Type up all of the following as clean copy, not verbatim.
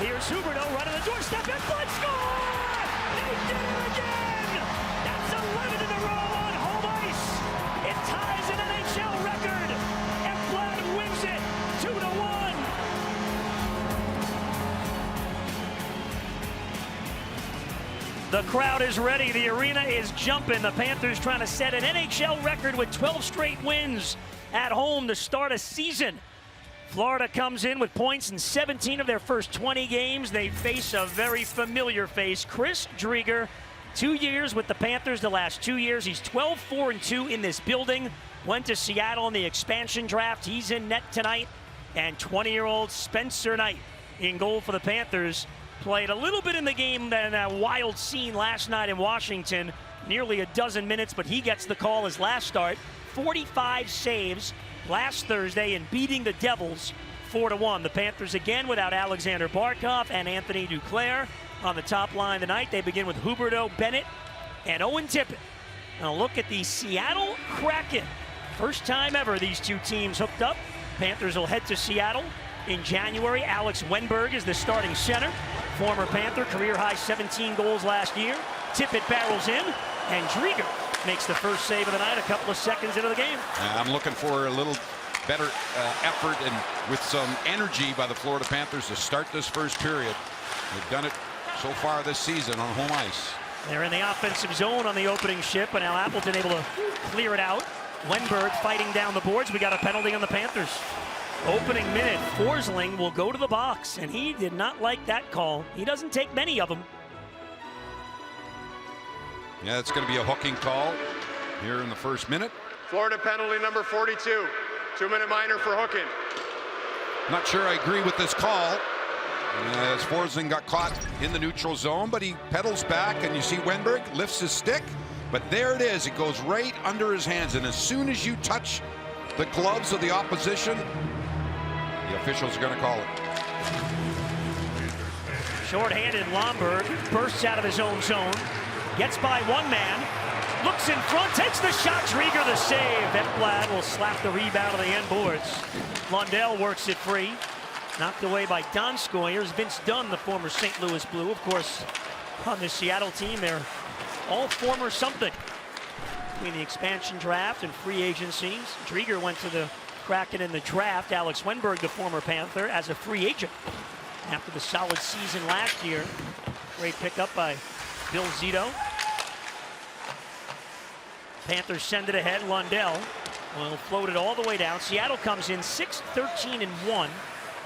Here's Huberdeau right on the doorstep. Ekblad score! They did it again! That's 11 in a row on home ice. It ties an NHL record. Ekblad wins it 2-1. The crowd is ready. The arena is jumping. The Panthers trying to set an NHL record with 12 straight wins at home to start a season. Florida comes in with points in 17 of their first 20 games. They face a very familiar face, Chris Driedger. 2 years with the Panthers, the last 2 years. He's 12-4-2 in this building. Went to Seattle in the expansion draft. He's in net tonight. And 20-year-old Spencer Knight in goal for the Panthers. Played a little bit in the game than a wild scene last night in Washington. Nearly a dozen minutes, but he gets the call his last start. 45 saves last Thursday in beating the Devils 4-1. The Panthers again without Alexander Barkov and Anthony Duclair on the top line tonight. They begin with Huberdeau, Bennett, and Owen Tippett. Now look at the Seattle Kraken. First time ever these two teams hooked up. Panthers will head to Seattle in January. Alex Wenberg is the starting center. Former Panther, career-high 17 goals last year. Tippett barrels in, and Driedger makes the first save of the night a couple of seconds into the game. I'm looking for a little better effort and with some energy by the Florida Panthers to start this first period. They've done it so far this season on home ice. They're in the offensive zone on the opening shift, but now Appleton able to clear it out. Wenberg fighting down the boards. We got a penalty on the Panthers. Opening minute, Forsling will go to the box, and he did not like that call. He doesn't take many of them. Yeah, it's going to be a hooking call here in the first minute. Florida penalty number 42. 2-minute minor for hooking. Not sure I agree with this call. As Forsling got caught in the neutral zone, but he pedals back, and you see Wenberg lifts his stick. But there it is. It goes right under his hands, and as soon as you touch the gloves of the opposition, the officials are going to call it. Short-handed Lomberg bursts out of his own zone. Gets by one man, looks in front, takes the shot. Driedger the save. Ekblad will slap the rebound of the end boards. Lundell works it free. Knocked away by Donskoy. Here's Vince Dunn, the former St. Louis Blue. Of course, on the Seattle team, they're all former something. Between the expansion draft and free agencies, Driedger went to the Kraken in the draft. Alex Wenberg, the former Panther, as a free agent. After the solid season last year. Great pickup by Bill Zito. Panthers send it ahead. Lundell will float it all the way down. Seattle comes in 6-13-1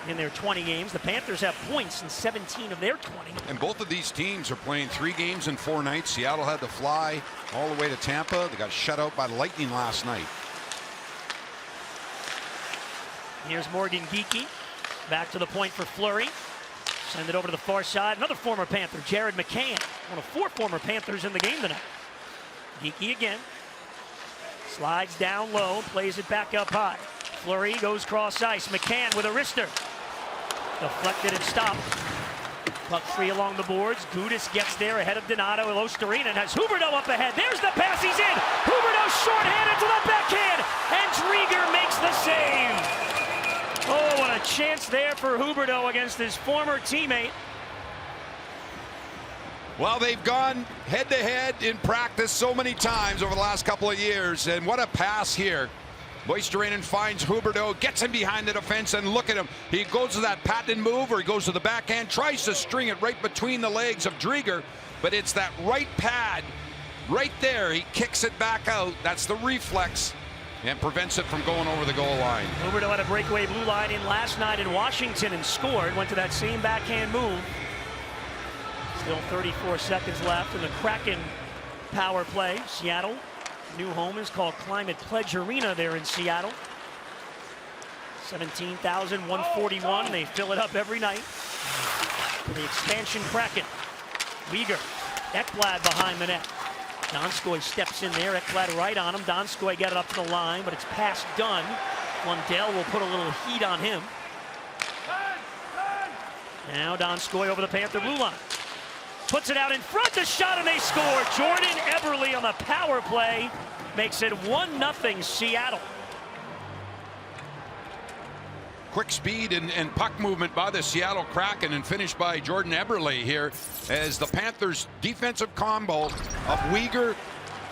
in their 20 games. The Panthers have points in 17 of their 20. And both of these teams are playing 3 games in 4 nights. Seattle had to fly all the way to Tampa. They got shut out by the Lightning last night. Here's Morgan Geekie. Back to the point for Fleury. Send it over to the far side. Another former Panther, Jared McCann. One of 4 former Panthers in the game tonight. Geekie again. Slides down low, plays it back up high. Fleury goes cross ice. McCann with a wrister. Deflected and stopped. Puck free along the boards. Gudis gets there ahead of Donato. Ilostarinen has Huberdeau up ahead. There's the pass. He's in. Huberdeau shorthanded to the backhand. And Driedger makes the save. Oh, what a chance there for Huberdeau against his former teammate. Well, they've gone head-to-head in practice so many times over the last couple of years, and what a pass here. Moisterainen finds Huberdeau, gets him behind the defense, and look at him. He goes to that patent move, or he goes to the backhand, tries to string it right between the legs of Driedger, but it's that right pad right there. He kicks it back out. That's the reflex, and prevents it from going over the goal line. Huberdeau had a breakaway blue line in last night in Washington and scored. Went to that same backhand move. Still 34 seconds left in the Kraken power play. Seattle, new home is called Climate Pledge Arena there in Seattle. 17,141. They fill it up every night. For the expansion Kraken. Uyghur, Ekblad behind the net. Donskoy steps in there. Ekblad right on him. Donskoy got it up to the line, but it's past done. Lundell will put a little heat on him. Now Donskoy over the Panther blue line. Puts it out in front, the shot, and they score. Jordan Eberle on the power play makes it 1-0 Seattle. quick speed and puck movement by the Seattle Kraken, and finished by Jordan Eberle here, as the Panthers' defensive combo of Weegar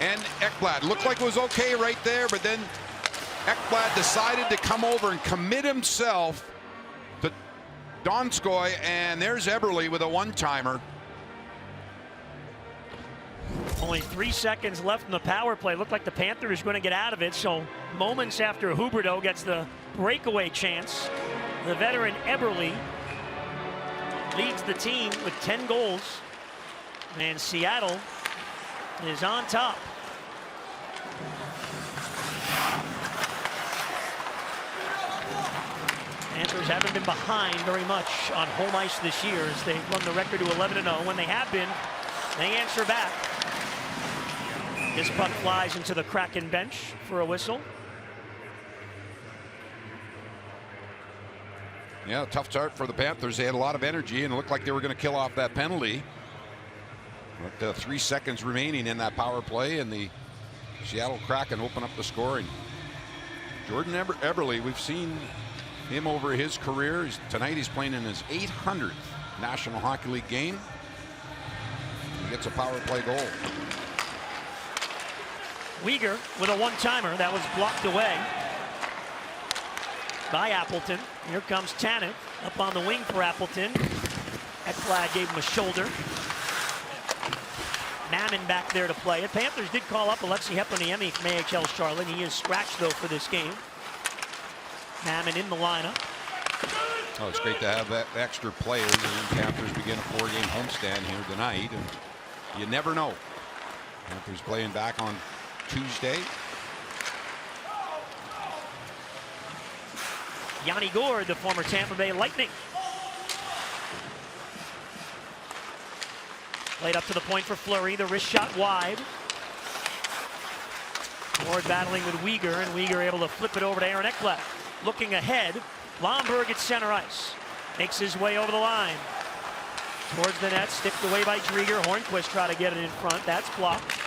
and Ekblad looked like it was okay right there, but then Ekblad decided to come over and commit himself to Donskoy, and there's Eberle with a one-timer. Only 3 seconds left in the power play. Looked like the Panthers are going to get out of it. So moments after Huberdeau gets the breakaway chance, the veteran Eberle leads the team with 10 goals. And Seattle is on top. Panthers haven't been behind very much on home ice this year, as they've run the record to 11-0. When they have been, they answer back. This puck flies into the Kraken bench for a whistle. Yeah, tough start for the Panthers. They had a lot of energy and it looked like they were going to kill off that penalty. But 3 seconds remaining in that power play, and the Seattle Kraken open up the scoring. Jordan Eberle, we've seen him over his career. Tonight he's playing in his 800th National Hockey League game. He gets a power play goal. Weegar with a one-timer that was blocked away by Appleton. Here comes Tanev up on the wing for Appleton. Ekblad gave him a shoulder. Mammon back there to play it. Panthers did call up Alexei Heponiemi from AHL Charlotte. He is scratched though for this game. Mammon in the lineup. Oh, it's great to have that extra players, and then Panthers begin a 4-game homestand here tonight, and you never know. Panthers playing back on Tuesday. Yanni Gourde, the former Tampa Bay Lightning. Played up to the point for Fleury. The wrist shot wide. Gourde battling with Weegar, and Weegar able to flip it over to Aaron Ekblad. Looking ahead, Lomberg at center ice. Makes his way over the line. Towards the net, stiffed away by Drieger. Hornquist try to get it in front. That's blocked.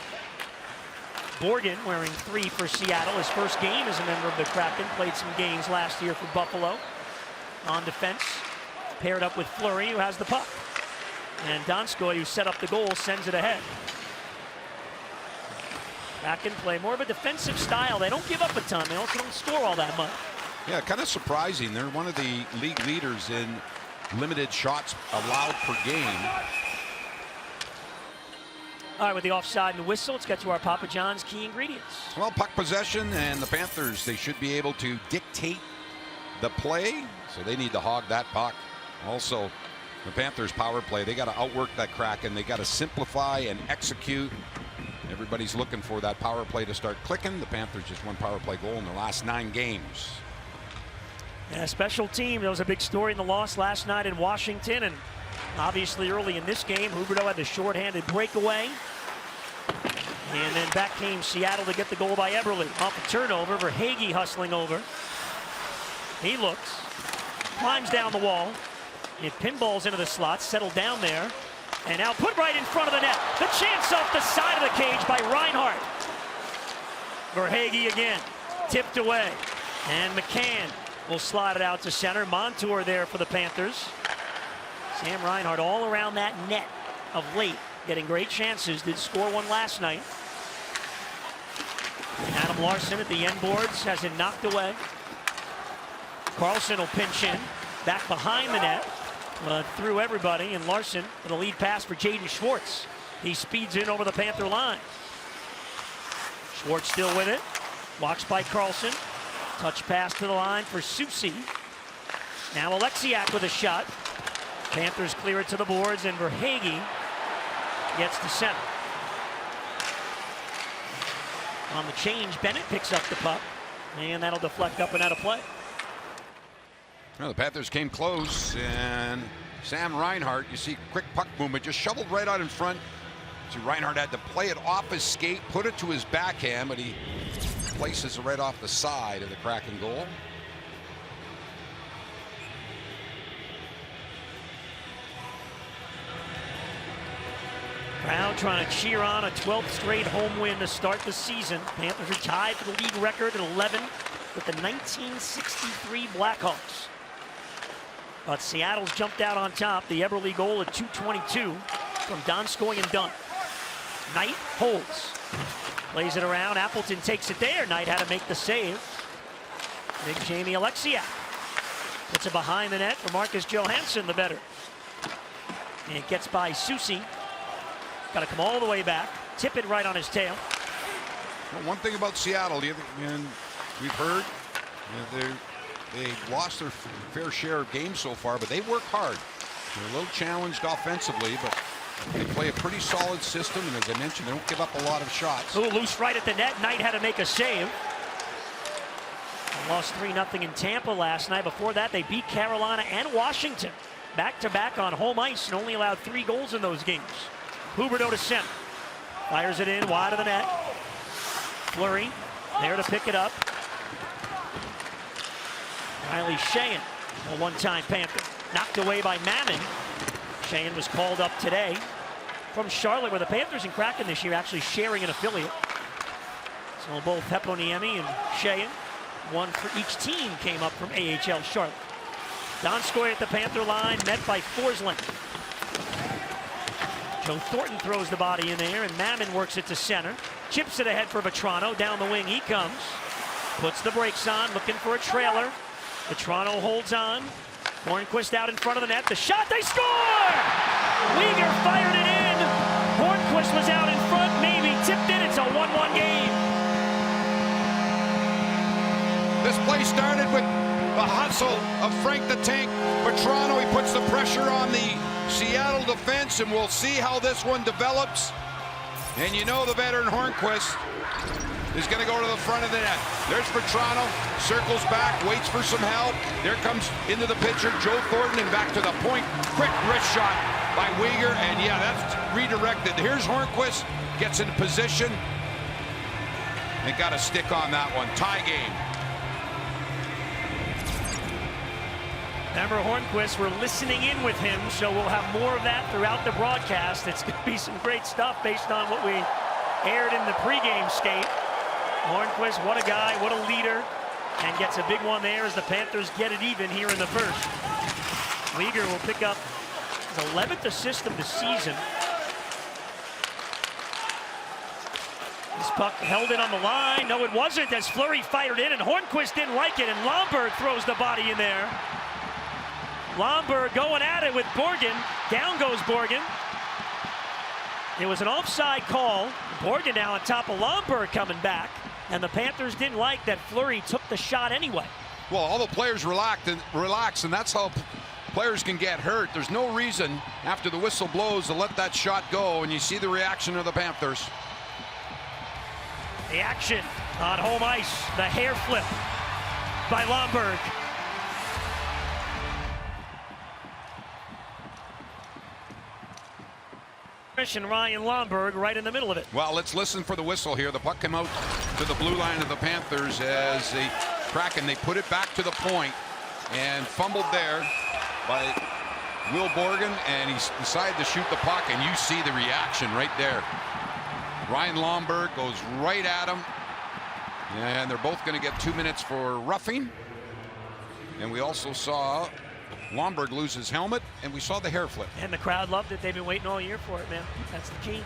Borgen wearing 3 for Seattle. His first game as a member of the Kraken. Played some games last year for Buffalo. On defense, paired up with Fleury, who has the puck. And Donskoy, who set up the goal, sends it ahead. Kraken play more of a defensive style. They don't give up a ton. They also don't score all that much. Yeah, kind of surprising. They're one of the league leaders in limited shots allowed per game. All right, with the offside and whistle, let's get to our Papa John's key ingredients. Well, puck possession, and the Panthers, they should be able to dictate the play, so they need to hog that puck. Also, the Panthers power play, they got to outwork that Kraken. They got to simplify and execute. Everybody's looking for that power play to start clicking. The Panthers just won power play goal in their last 9 games. Yeah, special team. There was a big story in the loss last night in Washington, and obviously early in this game, Huberdeau had the shorthanded breakaway. And then back came Seattle to get the goal by Eberle. Off a turnover, Verhaeghe hustling over. He looks, climbs down the wall. It pinballs into the slot, settled down there. And now put right in front of the net. The chance off the side of the cage by Reinhart. Verhaeghe again, tipped away. And McCann will slide it out to center. Montour there for the Panthers. Sam Reinhart all around that net of late, getting great chances. Did score one last night. Adam Larsson at the end boards has it knocked away. Carlson will pinch in, back behind the net, through everybody, and Larsson with a lead pass for Jaden Schwartz. He speeds in over the Panther line. Schwartz still with it, watched by Carlson. Touch pass to the line for Soucy. Now Alexiak with a shot. Panthers clear it to the boards, and Verhaeghe gets to center. On the change, Bennett picks up the puck, and that'll deflect up and out of play. Well, the Panthers came close, and Sam Reinhart, you see quick puck movement, just shoveled right out in front. See, Reinhart had to play it off his skate, put it to his backhand, but he places it right off the side of the Kraken goal. Crowd trying to cheer on a 12th straight home win to start the season. Panthers are tied for the league record at 11 with the 1963 Blackhawks. But Seattle's jumped out on top. The Eberle goal at 2:22 from Donskoy and Dunn. Knight holds. Plays it around. Appleton takes it there. Knight had to make the save. Big Jamie Alexiak puts it behind the net for Marcus Johansson, the better. And it gets by Soucy. Got to come all the way back. Tip it right on his tail. Well, one thing about Seattle, and we've heard, they've lost their fair share of games so far, but they work hard. They're a little challenged offensively, but they play a pretty solid system, and as I mentioned, they don't give up a lot of shots. Ooh, loose right at the net. Knight had to make a save. Lost 3-0 in Tampa last night. Before that, they beat Carolina and Washington back-to-back on home ice and only allowed 3 goals in those games. Huberdeau to center. Fires it in wide of the net. Fleury there to pick it up. Riley Sheahan, a one-time Panther. Knocked away by Mammon. Sheahan was called up today from Charlotte, where the Panthers and Kraken this year actually sharing an affiliate. So both Heponiemi and Sheahan, one for each team, came up from AHL Charlotte. Donskoy at the Panther line, met by Forsling. Joe Thornton throws the body in there, and Mammon works it to center. Chips it ahead for Vetrano. Down the wing he comes. Puts the brakes on, looking for a trailer. Vetrano holds on. Hornquist out in front of the net. The shot, they score! Weegar fired it in. Hornquist was out in front, maybe tipped in. It's a 1-1 game. This play started with the hustle of Frank the Tank Vetrano. He puts the pressure on the Seattle defense, and we'll see how this one develops. And you know the veteran Hornquist is going to go to the front of the net. There's Vetrano, circles back, waits for some help. There comes into the pitcher Joe Thornton, and back to the point. Quick wrist shot by Weegar, and yeah, that's redirected. Here's Hornquist, gets in position. They got a stick on that one. Tie game. Remember Hornquist, we're listening in with him, so we'll have more of that throughout the broadcast. It's going to be some great stuff based on what we aired in the pregame skate. Hornquist, what a guy, what a leader, and gets a big one there as the Panthers get it even here in the first. Weegar will pick up his 11th assist of the season. This puck held it on the line. No, it wasn't, as Fleury fired in, and Hornquist didn't like it, and Lomberg throws the body in there. Lomberg going at it with Borgen. Down goes Borgen. It was an offside call. Borgen now on top of Lomberg coming back. And the Panthers didn't like that Fleury took the shot anyway. Well, all the players relax, and that's how players can get hurt. There's no reason after the whistle blows to let that shot go, and you see the reaction of the Panthers. The action on home ice. The hair flip by Lomberg. And Ryan Lomberg right in the middle of it. Well, let's listen for the whistle here. The puck came out to the blue line of the Panthers as the Kraken, they put it back to the point and fumbled there by Will Borgen, and he decided to shoot the puck, and you see the reaction right there. Ryan Lomberg goes right at him, and they're both going to get 2 minutes for roughing. And we also saw Lomberg lose his helmet, and we saw the hair flip. And the crowd loved it. They've been waiting all year for it, man. That's the key.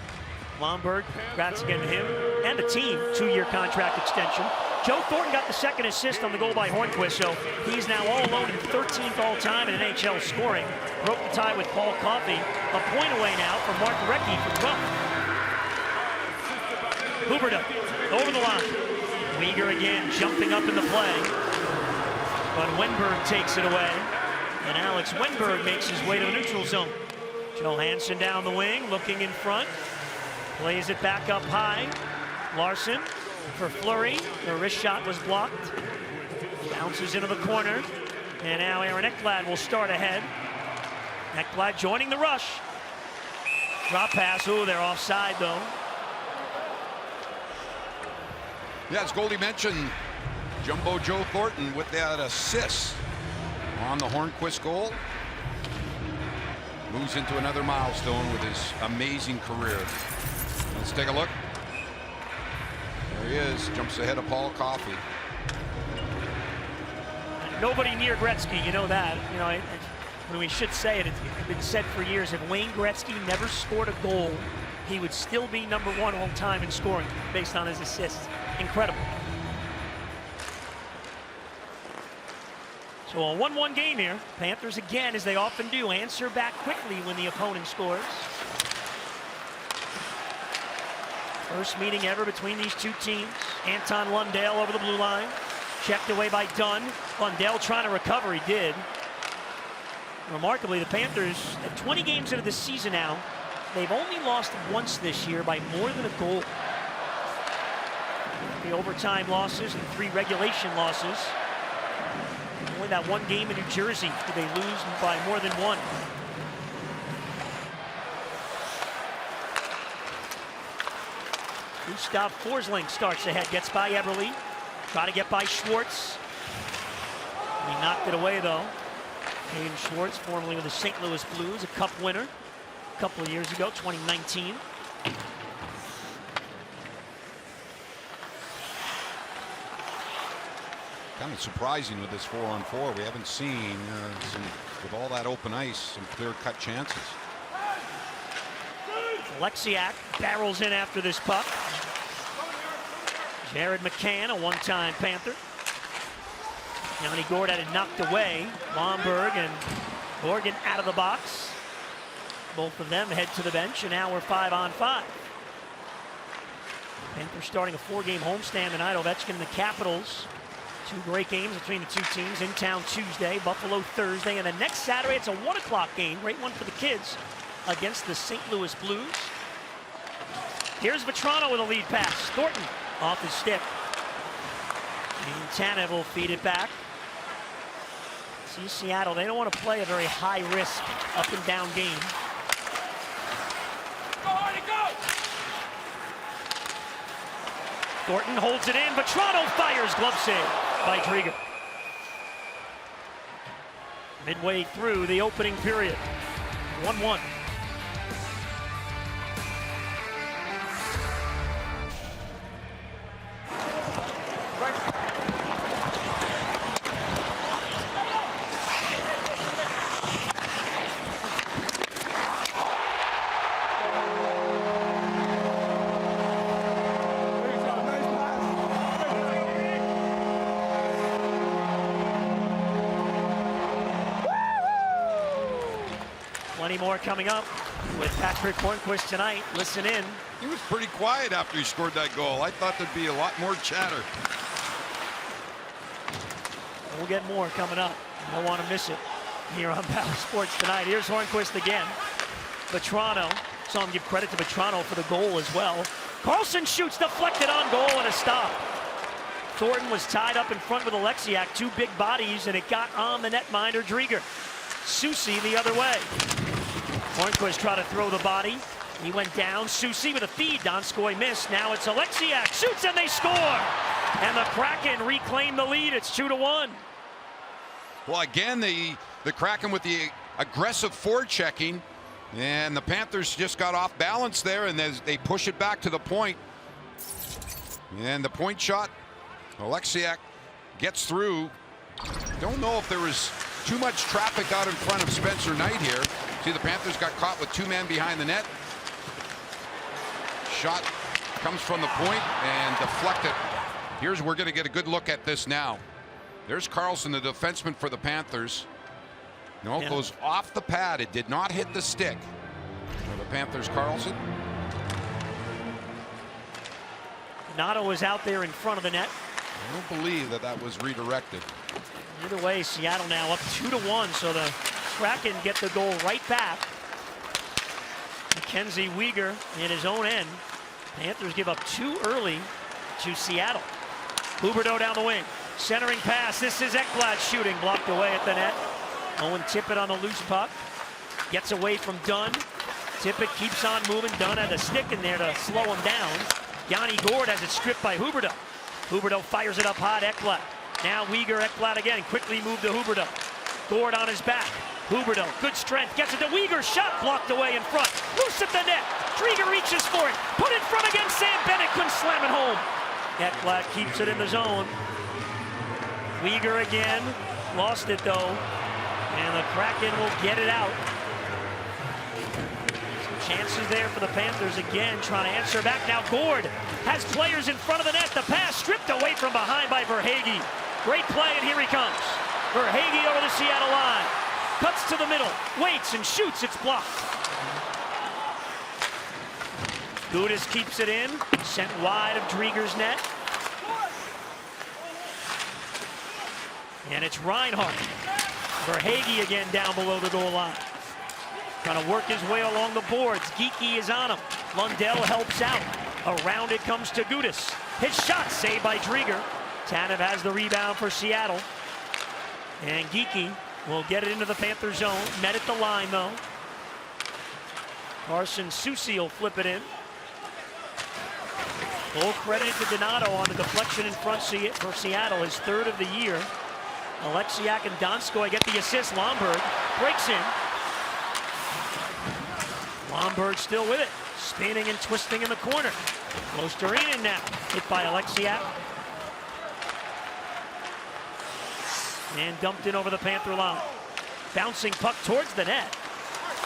Lomberg, congrats again to him and the team. 2-year contract extension. Joe Thornton got the second assist on the goal by Hornquist, so he's now all alone in 13th all-time in NHL scoring. Broke the tie with Paul Coffey. A point away now from Mark Recchi from Guelph. Huberdeau over the line. Weegar again jumping up in the play. But Wenberg takes it away. And Alex Wenberg makes his way to the neutral zone. Johansson down the wing, looking in front. Plays it back up high. Larson for Fleury. The wrist shot was blocked. Bounces into the corner. And now Aaron Ekblad will start ahead. Ekblad joining the rush. Drop pass. Ooh, they're offside though. Yeah, as Goldie mentioned, Jumbo Joe Thornton with that assist on the Hornquist goal. Moves into another milestone with his amazing career. Let's take a look. There he is, jumps ahead of Paul Coffey. Nobody near Gretzky, you know that. You know, when we should say it, it's been said for years, if Wayne Gretzky never scored a goal, he would still be #1 all time in scoring based on his assists. Incredible. So a 1-1 game here. Panthers again, as they often do, answer back quickly when the opponent scores. First meeting ever between these two teams. Anton Lundell over the blue line. Checked away by Dunn. Lundell trying to recover, he did. Remarkably, the Panthers, at 20 games into the season now, they've only lost once this year by more than a goal. 3 overtime losses and 3 regulation losses. Only that one game in New Jersey did they lose by more than 1. Gustav Forsling starts ahead, gets by Eberle. Try to get by Schwartz. He knocked it away though. Hayden Schwartz, formerly with the St. Louis Blues, a cup winner a couple of years ago, 2019. Kind of surprising with this 4-on-4. We haven't seen, with all that open ice, some clear-cut chances. Alexiak barrels in after this puck. Jared McCann, a one-time Panther. Yanni Gourde had it knocked away. Lomberg and Morgan out of the box. Both of them head to the bench, and now we're 5-on-5. Panthers starting a 4-game homestand tonight. Ovechkin and the Capitals. 2 great games between the two teams. In town Tuesday, Buffalo Thursday, and then next Saturday it's a 1 o'clock game. Great one for the kids against the St. Louis Blues. Here's Vetrano with a lead pass. Thornton off his stick. And Tanev will feed it back. See Seattle, they don't want to play a very high risk up and down game. Thornton holds it in. Vetrano fires. Glove save by Driedger. Midway through the opening period. 1-1. Plenty more coming up with Patrick Hornquist tonight. Listen in. He was pretty quiet after he scored that goal. I thought there'd be a lot more chatter. We'll get more coming up. You don't want to miss it here on Power Sports tonight. Here's Hornquist again. Vetrano. Saw him give credit to Vetrano for the goal as well. Carlson shoots, deflected on goal, and a stop. Thornton was tied up in front with Alexiak. 2 big bodies, and it got on the netminder, Driedger. Soucy the other way. Hornquist tried to throw the body. He went down. Soucy with a feed. Donskoy missed. Now it's Alexiak. Shoots and they score. And the Kraken reclaim the lead. It's 2-1. Well, again, the Kraken with the aggressive forechecking. And the Panthers just got off balance there, and they push it back to the point. And the point shot, Alexiak gets through. Don't know if there was too much traffic out in front of Spencer Knight here. See, the Panthers got caught with 2 men behind the net. Shot comes from the point and deflected. We're going to get a good look at this now. There's Carlson, the defenseman for the Panthers. No, it goes off the pad. It did not hit the stick. For the Panthers, Carlson. Nato was out there in front of the net. I don't believe that was redirected. Either way, Seattle now up 2-1, so the Kraken get the goal right back. Mackenzie Weegar in his own end. Panthers give up 2 early to Seattle. Huberdeau down the wing. Centering pass. This is Ekblad shooting. Blocked away at the net. Owen Tippett on the loose puck. Gets away from Dunn. Tippett keeps on moving. Dunn had a stick in there to slow him down. Yanni Gourde has it stripped by Huberdeau. Huberdeau fires it up hot. Ekblad. Now Weegar, Ekblad again. Quickly moved to Huberdeau. Gourde on his back. Huberdeau, good strength. Gets it to Weegar. Shot blocked away in front. Loose at the net. Driedger reaches for it. Put in front against Sam Bennett. Couldn't slam it home. Ekblad keeps it in the zone. Weegar again. Lost it though. And the Kraken will get it out. Some chances there for the Panthers again, trying to answer back. Now Gord has players in front of the net. The pass stripped away from behind by Verhaeghe. Great play, and here he comes. Verhaeghe over the Seattle line. Cuts to the middle, waits and shoots. It's blocked. Gudis keeps it in, sent wide of Drieger's net. And it's Reinhart. Verhaeghe again down below the goal line. Trying to work his way along the boards. Geekie is on him. Lundell helps out. Around it comes to Gudis. His shot saved by Drieger. Tanev has the rebound for Seattle. And Geekie will get it into the Panther zone. Met at the line though. Carson Soucy will flip it in. Full credit to Donato on the deflection in front for Seattle, his third of the year. Alexiak and Donskoy get the assist. Lomberg breaks in. Lomberg still with it. Spinning and twisting in the corner. Losterinen now. Hit by Alexiak. And dumped in over the Panther line. Bouncing puck towards the net.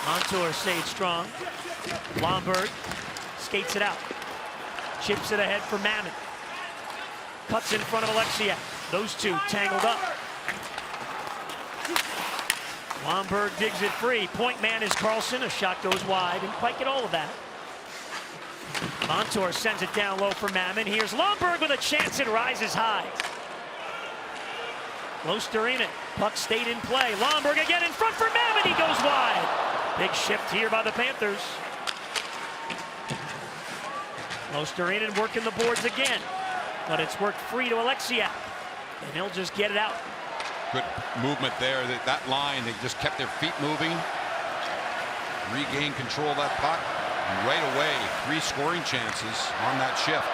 Montour stayed strong. Lomberg skates it out. Chips it ahead for Mammon. Cuts in front of Alexiak. Those two tangled up. Lomberg digs it free. Point man is Carlson. A shot goes wide. Didn't quite get all of that. Montour sends it down low for Mammon. Here's Lomberg with a chance. It rises high. Losterinen. Puck stayed in play. Lomberg again in front for Mammon. He goes wide. Big shift here by the Panthers. Losterinen working the boards again. But it's worked free to Alexiak. And he'll just get it out. Good movement there. That line, they just kept their feet moving. Regained control of that puck. And right away, 3 scoring chances on that shift.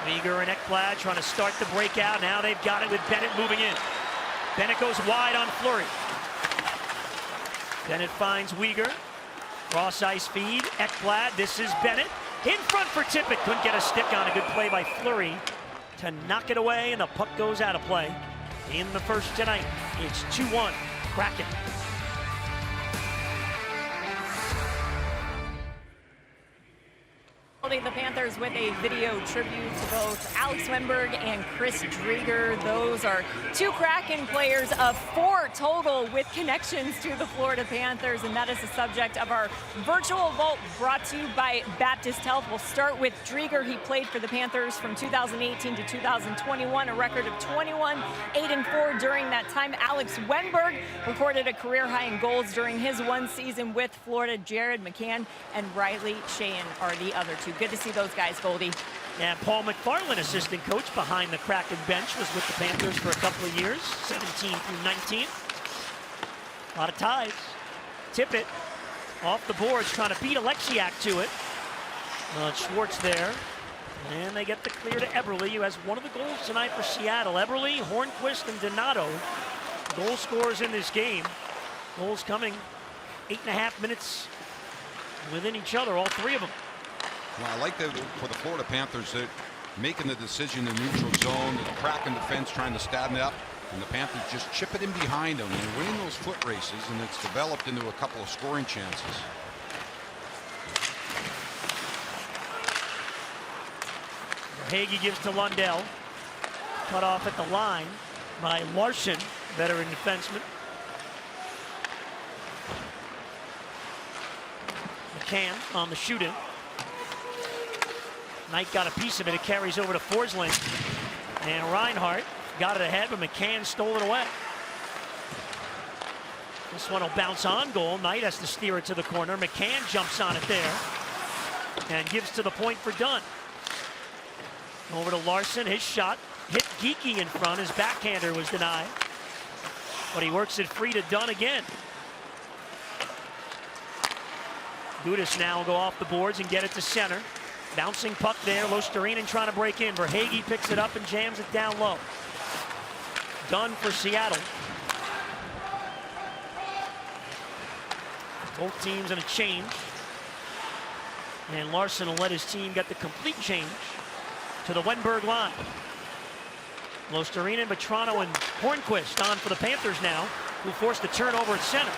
Uyghur and Ekblad trying to start the breakout. Now they've got it with Bennett moving in. Bennett goes wide on Fleury. Bennett finds Uyghur. Cross ice feed. Ekblad. This is Bennett. In front for Tippett. Couldn't get a stick on. A good play by Fleury to knock it away, and the puck goes out of play. In the first tonight, it's 2-1 Kraken. The Panthers with a video tribute to both Alex Wennberg and Chris Drieger. Those are 2 Kraken players of 4 total with connections to the Florida Panthers, and that is the subject of our virtual vault brought to you by Baptist Health. We'll start with Drieger. He played for the Panthers from 2018 to 2021, a record of 21-8-4 during that time. Alex Wennberg recorded a career high in goals during his one season with Florida. Jared McCann and Riley Sheahan are the other 2. Good to see those guys, Goldie. And Paul McFarland, assistant coach behind the Kraken bench, was with the Panthers for a couple of years, 17 through 19. A lot of ties. Tippett off the boards, trying to beat Alexiak to it. Schwartz there. And they get the clear to Eberle, who has one of the goals tonight for Seattle. Eberle, Hornquist, and Donato, goal scorers in this game. Goals coming 8.5 minutes within each other, all 3 of them. Well, I like that for the Florida Panthers, making the decision in the neutral zone. The Kraken defense trying to stand up, and the Panthers just chip it in behind them. And they're winning those foot races, and it's developed into a couple of scoring chances. Verhaeghe gives to Lundell. Cut off at the line by Larson, veteran defenseman. McCann on the shoot-in. Knight got a piece of it. It carries over to Forsling. And Reinhart got it ahead, but McCann stole it away. This one will bounce on goal. Knight has to steer it to the corner. McCann jumps on it there and gives to the point for Dunn. Over to Larson. His shot hit Geekie in front. His backhander was denied. But he works it free to Dunn again. Gudis now will go off the boards and get it to center. Bouncing puck there. Losterinen trying to break in. Verhaeghe picks it up and jams it down low. Dunn for Seattle. Both teams in a change. And Larson will let his team get the complete change to the Wenberg line. Losterinen, Vetrano, and Hornquist on for the Panthers now, who forced the turnover at center.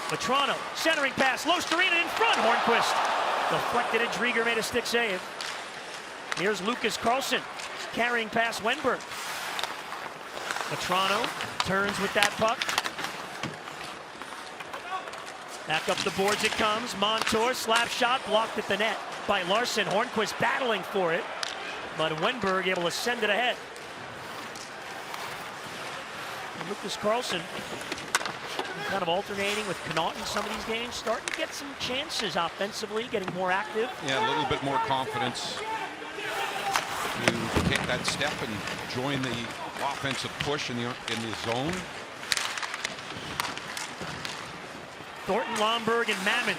Vetrano, centering pass, Losterinen in front, Hornquist deflected it, Drieger made a stick save. Here's Lucas Carlson, carrying past Wenberg. Vetrano turns with that puck. Back up the boards it comes, Montour, slap shot, blocked at the net by Larson. Hornquist battling for it, but Wenberg able to send it ahead. And Lucas Carlson kind of alternating with Connaught in some of these games, starting to get some chances offensively, getting more active. Yeah, a little bit more confidence to take that step and join the offensive push in the zone. Thornton, Lomberg, and Mammon,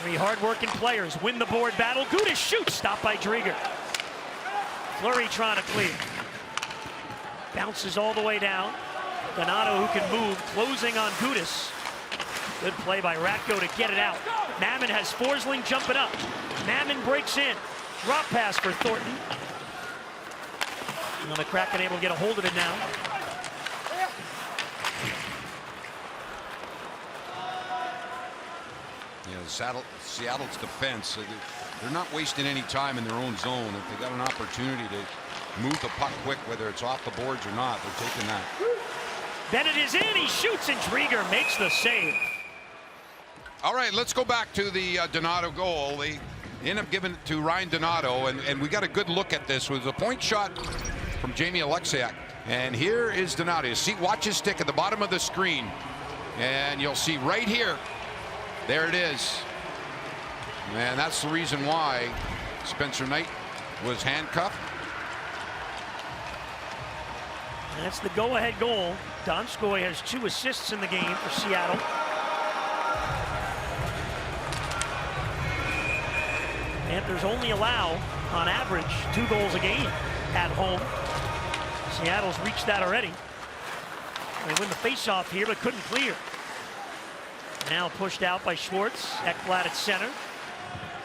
three hard-working players, win the board battle. Gudas shoots, stopped by Drieger. Fleury trying to clear. Bounces all the way down. Donato, who can move, closing on Gudas. Good play by Ratko to get it out. Mammon has Forsling jumping up. Mammon breaks in. Drop pass for Thornton. And the Kraken able to get a hold of it now. Yeah, Seattle's defense, they're not wasting any time in their own zone. If they got an opportunity to move the puck quick, whether it's off the boards or not, they're taking that. Bennett is in, he shoots, and Drieger makes the save. All right, let's go back to the Donato goal. They end up giving it to Ryan Donato, and we got a good look at this. With a point shot from Jamie Alexiak. And here is Donato. You see, watch his stick at the bottom of the screen. And you'll see right here, there it is. And that's the reason why Spencer Knight was handcuffed. And that's the go-ahead goal. Donskoy has 2 assists in the game for Seattle. Panthers only allow, on average, 2 goals a game at home. Seattle's reached that already. They win the faceoff here, but couldn't clear. Now pushed out by Schwartz. Ekblad at center.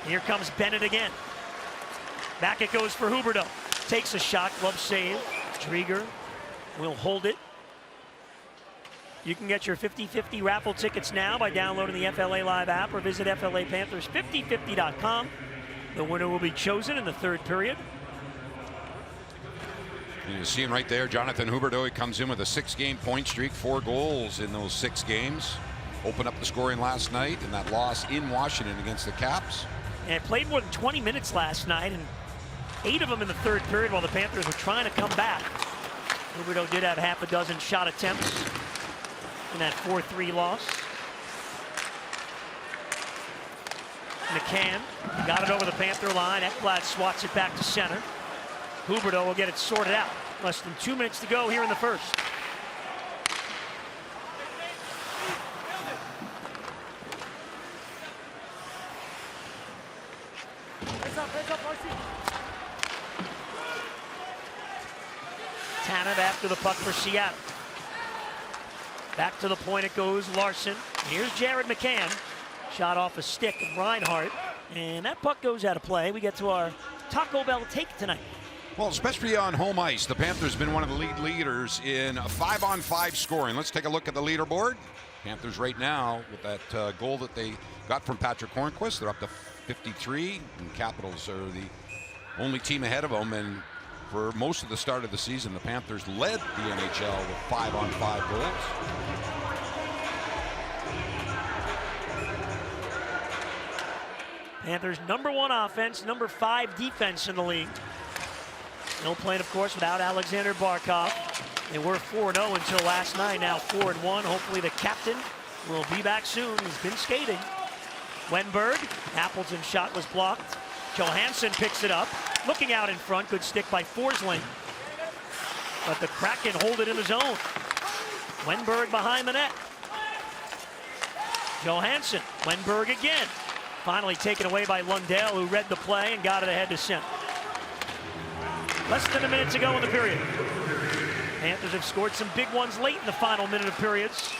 Here comes Bennett again. Back it goes for Huberdeau. Takes a shot, glove save. Drieger will hold it. You can get your 50-50 raffle tickets now by downloading the FLA Live app or visit FLAPanthers5050.com. The winner will be chosen in the 3rd period. You see him right there, Jonathan Huberdeau. He comes in with a 6-game point streak, 4 goals in those 6 games. Opened up the scoring last night in that loss in Washington against the Caps. And played more than 20 minutes last night, and 8 of them in the 3rd period while the Panthers were trying to come back. Huberdeau did have half a dozen shot attempts in that 4-3 loss. McCann got it over the Panther line. Ekblad swats it back to center. Huberdeau will get it sorted out. Less than 2 minutes to go here in the 1st. Tanev after the puck for Seattle. Back to the point it goes, Larson. Here's Jared McCann. Shot off a stick of Reinhart. And that puck goes out of play. We get to our Taco Bell take tonight. Well, especially on home ice, the Panthers have been one of the league leaders in 5-on-5 scoring. Let's take a look at the leaderboard. Panthers right now, with that goal that they got from Patrick Hornquist, they're up to 53. And Capitals are the only team ahead of them. And for most of the start of the season, the Panthers led the NHL with 5-on-5 goals. Panthers #1 offense, #5 defense in the league. No playing, of course, without Alexander Barkov. They were 4-0 until last night, now 4-1. Hopefully the captain will be back soon. He's been skating. Wenberg, Appleton's shot was blocked. Johansson picks it up. Looking out in front, good stick by Forsling. But the Kraken hold it in the zone. Wenberg behind the net. Johansson, Wenberg again. Finally taken away by Lundell, who read the play and got it ahead to center. Less than a minute to go in the period. Panthers have scored some big ones late in the final minute of periods.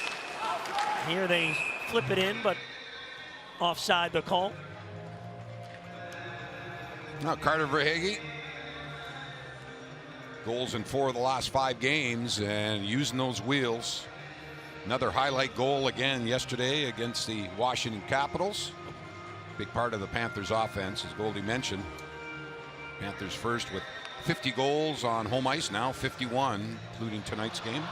Here they flip it in, but offside the call. Now Carter Verhaeghe. Goals in 4 of the last 5 games and using those wheels. Another highlight goal again yesterday against the Washington Capitals. Big part of the Panthers offense, as Goldie mentioned. Panthers first with 50 goals on home ice now, 51, including tonight's game.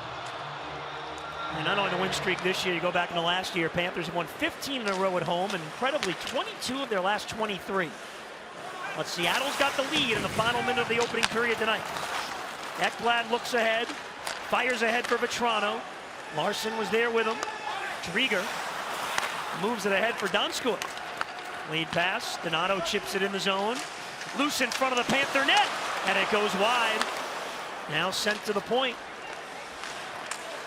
And not only the win streak this year, you go back into last year, Panthers have won 15 in a row at home, and incredibly 22 of their last 23. But Seattle's got the lead in the final minute of the opening period tonight. Ekblad looks ahead, fires ahead for Vetrano. Larson was there with him. Drieger moves it ahead for Donskoy. Lead pass, Donato chips it in the zone. Loose in front of the Panther net, and it goes wide. Now sent to the point.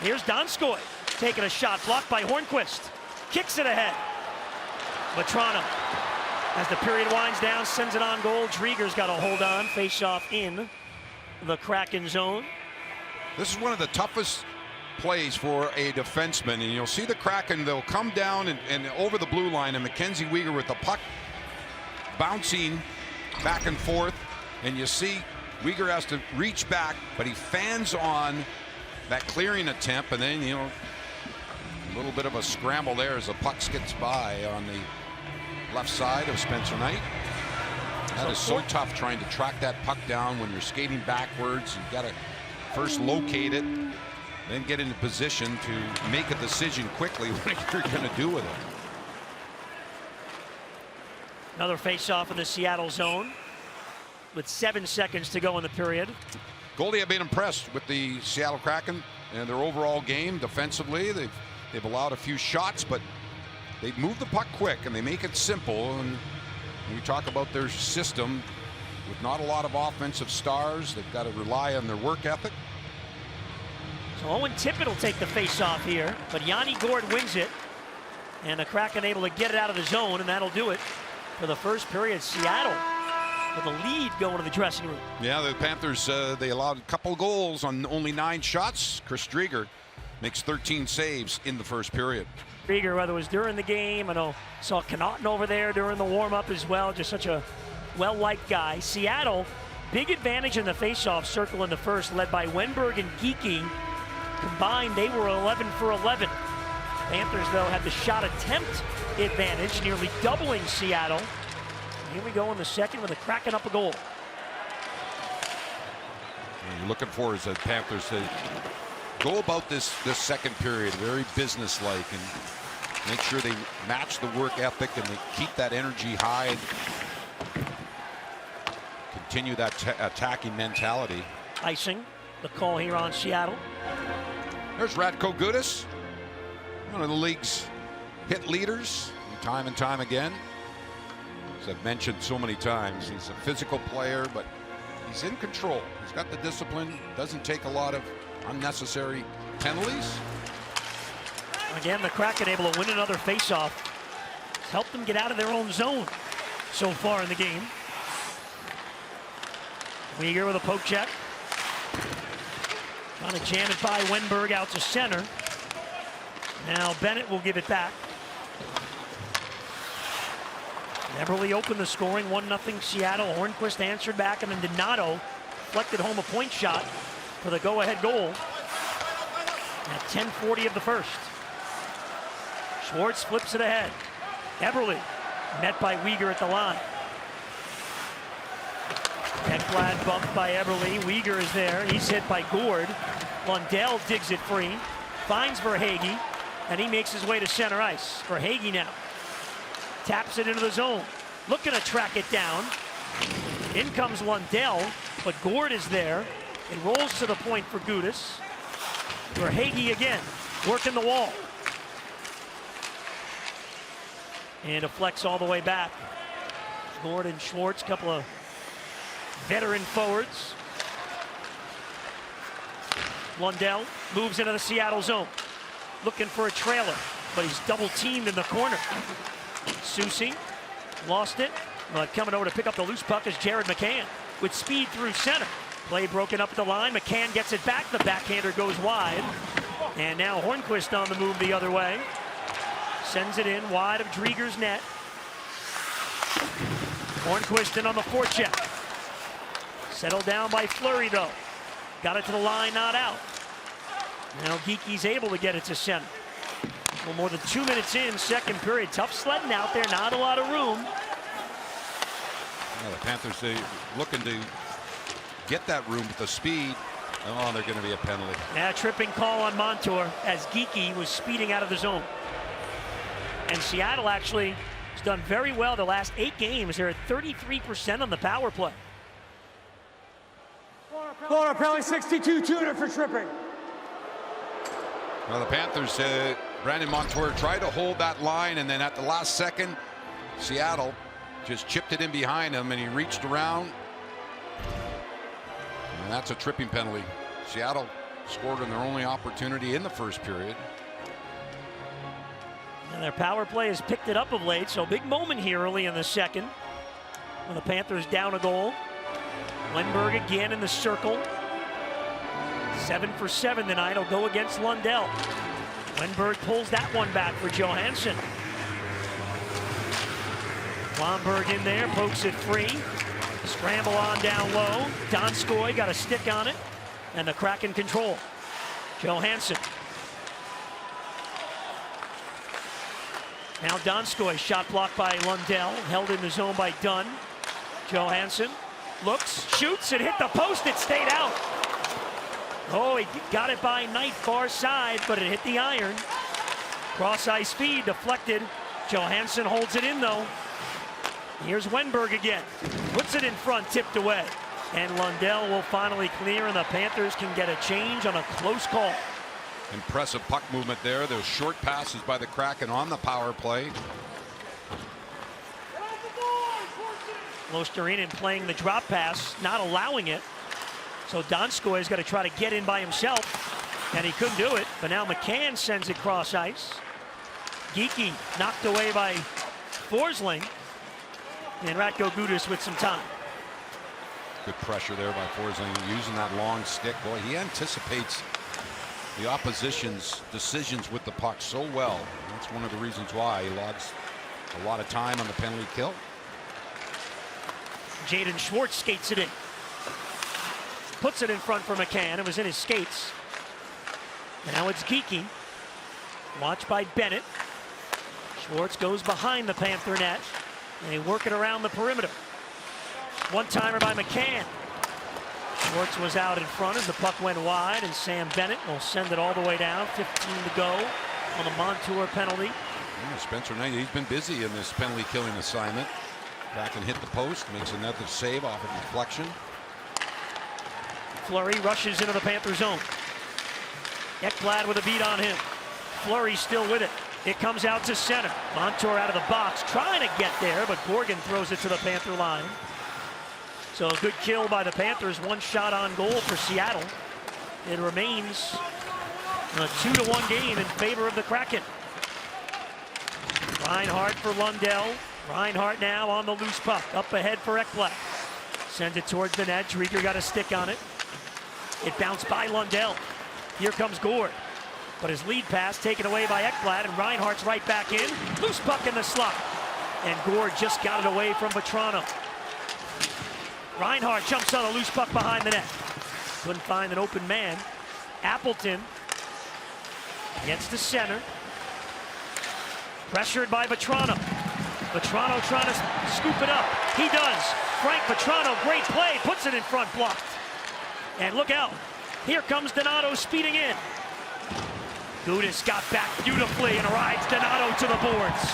Here's Donskoy taking a shot, blocked by Hornquist. Kicks it ahead. Vetrano, as the period winds down, sends it on goal. Drieger's got a hold on, face off in the Kraken zone. This is one of the toughest plays for a defenseman, and you'll see the Kraken, they'll come down and over the blue line, and Mackenzie Weegar with the puck bouncing back and forth, and you see Weegar has to reach back, but he fans on that clearing attempt, and then, you know, a little bit of a scramble there as the puck skips by on the left side of Spencer Knight. That is so tough trying to track that puck down when you're skating backwards. You've got to first locate it, then get into position to make a decision quickly what you're going to do with it. Another face-off in the Seattle zone with 7 seconds to go in the period. Goldie, I've been impressed with the Seattle Kraken and their overall game defensively. They've allowed a few shots, but they move the puck quick and they make it simple. And when we talk about their system with not a lot of offensive stars, they've got to rely on their work ethic. So Owen Tippett will take the face-off here, but Yanni Gourde wins it, and the Kraken able to get it out of the zone, and that'll do it for the first period. Seattle with a lead going to the dressing room. Yeah, the Panthers, they allowed a couple goals on only 9 shots. Chris Drieger makes 13 saves in the first period. Drieger, whether it was during the game, I know saw Connaughton over there during the warm-up as well, just such a well-liked guy. Seattle, big advantage in the face-off circle in the first, led by Wenberg and Geekie. Combined, they were 11 for 11. Panthers, though, had the shot attempt advantage, nearly doubling Seattle. Here we go in the second with the Kraken up a goal. What you're looking for is that Panthers go about this second period very businesslike and make sure they match the work ethic and they keep that energy high and continue that attacking mentality. Icing, the call here on Seattle. There's Radko Gudas, one of the league's hit leaders time and time again. As I've mentioned so many times, he's a physical player, but he's in control. He's got the discipline, doesn't take a lot of unnecessary penalties. Again, the Kraken able to win another faceoff. It's helped them get out of their own zone so far in the game. Weegar with a poke check. Trying to jam it by Wenberg out to center. Now Bennett will give it back. Eberle opened the scoring, 1-0 Seattle. Hornquist answered back, and then Donato deflected home a point shot for the go-ahead goal at 10:40 of the first. Schwartz flips it ahead. Eberle met by Weegar at the line. Ekblad bumped by Eberle. Weegar is there. He's hit by Gourde. Lundell digs it free. Finds Verhaeghe, and he makes his way to center ice. Verhaeghe now taps it into the zone. Looking to track it down. In comes Lundell, but Gourde is there. It rolls to the point for Gudas. Verhaeghe again, working the wall. And deflects all the way back. Gourde and Schwartz, couple of veteran forwards. Lundell moves into the Seattle zone. Looking for a trailer, but he's double teamed in the corner. Soucy lost it, but coming over to pick up the loose puck is Jared McCann with speed through center. Play broken up at the line. McCann gets it back. The backhander goes wide. And now Hornquist on the move the other way. Sends it in wide of Drieger's net. Hornquist in on the forecheck. Settled down by Fleury, though. Got it to the line, not out. Now Geeky's able to get it to center. Well, more than 2 minutes in, second period. Tough sledding out there, not a lot of room. Well, the Panthers looking to get that room with the speed. Oh, they're going to be a penalty. Yeah, tripping call on Montour as Geeky was speeding out of the zone. And Seattle actually has done very well the last 8 games. They're at 33% on the power play. Florida penalty 62 tuner for tripping. Well, the Panthers, Brandon Montour tried to hold that line, and then at the last second, Seattle just chipped it in behind him, and he reached around. And that's a tripping penalty. Seattle scored on their only opportunity in the first period. And their power play has picked it up of late, so big moment here early in the second. When the Panthers down a goal. Wenberg again in the circle. 7 for 7 tonight. He'll go against Lundell. Wenberg pulls that one back for Johansson. Blomberg in there, pokes it free. Scramble on down low. Donskoy got a stick on it. And the Kraken control. Johansson. Now Donskoy, shot blocked by Lundell. Held in the zone by Dunn. Johansson looks, shoots, it hit the post, it stayed out. Oh, he got it by Knight, far side, but it hit the iron. Cross-ice speed, deflected. Johansson holds it in, though. Here's Wenberg again. Puts it in front, tipped away. And Lundell will finally clear, and the Panthers can get a change on a close call. Impressive puck movement there. Those short passes by the Kraken on the power play. Losterinen playing the drop pass, not allowing it. So Donskoy's got to try to get in by himself, and he couldn't do it. But now McCann sends it cross ice. Geeky knocked away by Forsling, and Ratko Gudas with some time. Good pressure there by Forsling, using that long stick. Boy, he anticipates the opposition's decisions with the puck so well. That's one of the reasons why he logs a lot of time on the penalty kill. Jaden Schwartz skates it in. Puts it in front for McCann. It was in his skates. And now it's Geeky. Watched by Bennett. Schwartz goes behind the Panther net. And they work it around the perimeter. One-timer by McCann. Schwartz was out in front as the puck went wide, and Sam Bennett will send it all the way down. 15 to go on the Montour penalty. Yeah, Spencer Knight, he's been busy in this penalty killing assignment. Kraken hit the post, makes another save off of deflection. Fleury rushes into the Panther zone. Ekblad with a beat on him. Fleury still with it. It comes out to center. Montour out of the box, trying to get there, but Gorgon throws it to the Panther line. So a good kill by the Panthers. One shot on goal for Seattle. It remains a 2-1 game in favor of the Kraken. Reinhart for Lundell. Reinhart now on the loose puck. Up ahead for Ekblad. Sends it towards the net. Drieger got a stick on it. It bounced by Lundell. Here comes Gord. But his lead pass taken away by Ekblad, and Reinhart's right back in. Loose puck in the slot. And Gord just got it away from Vetrano. Reinhart jumps on a loose puck behind the net. Couldn't find an open man. Appleton gets to center. Pressured by Vetrano. Vetrano trying to scoop it up. He does. Frank Vetrano, great play, puts it in front, blocked. And look out. Here comes Donato speeding in. Gudas got back beautifully and rides Donato to the boards.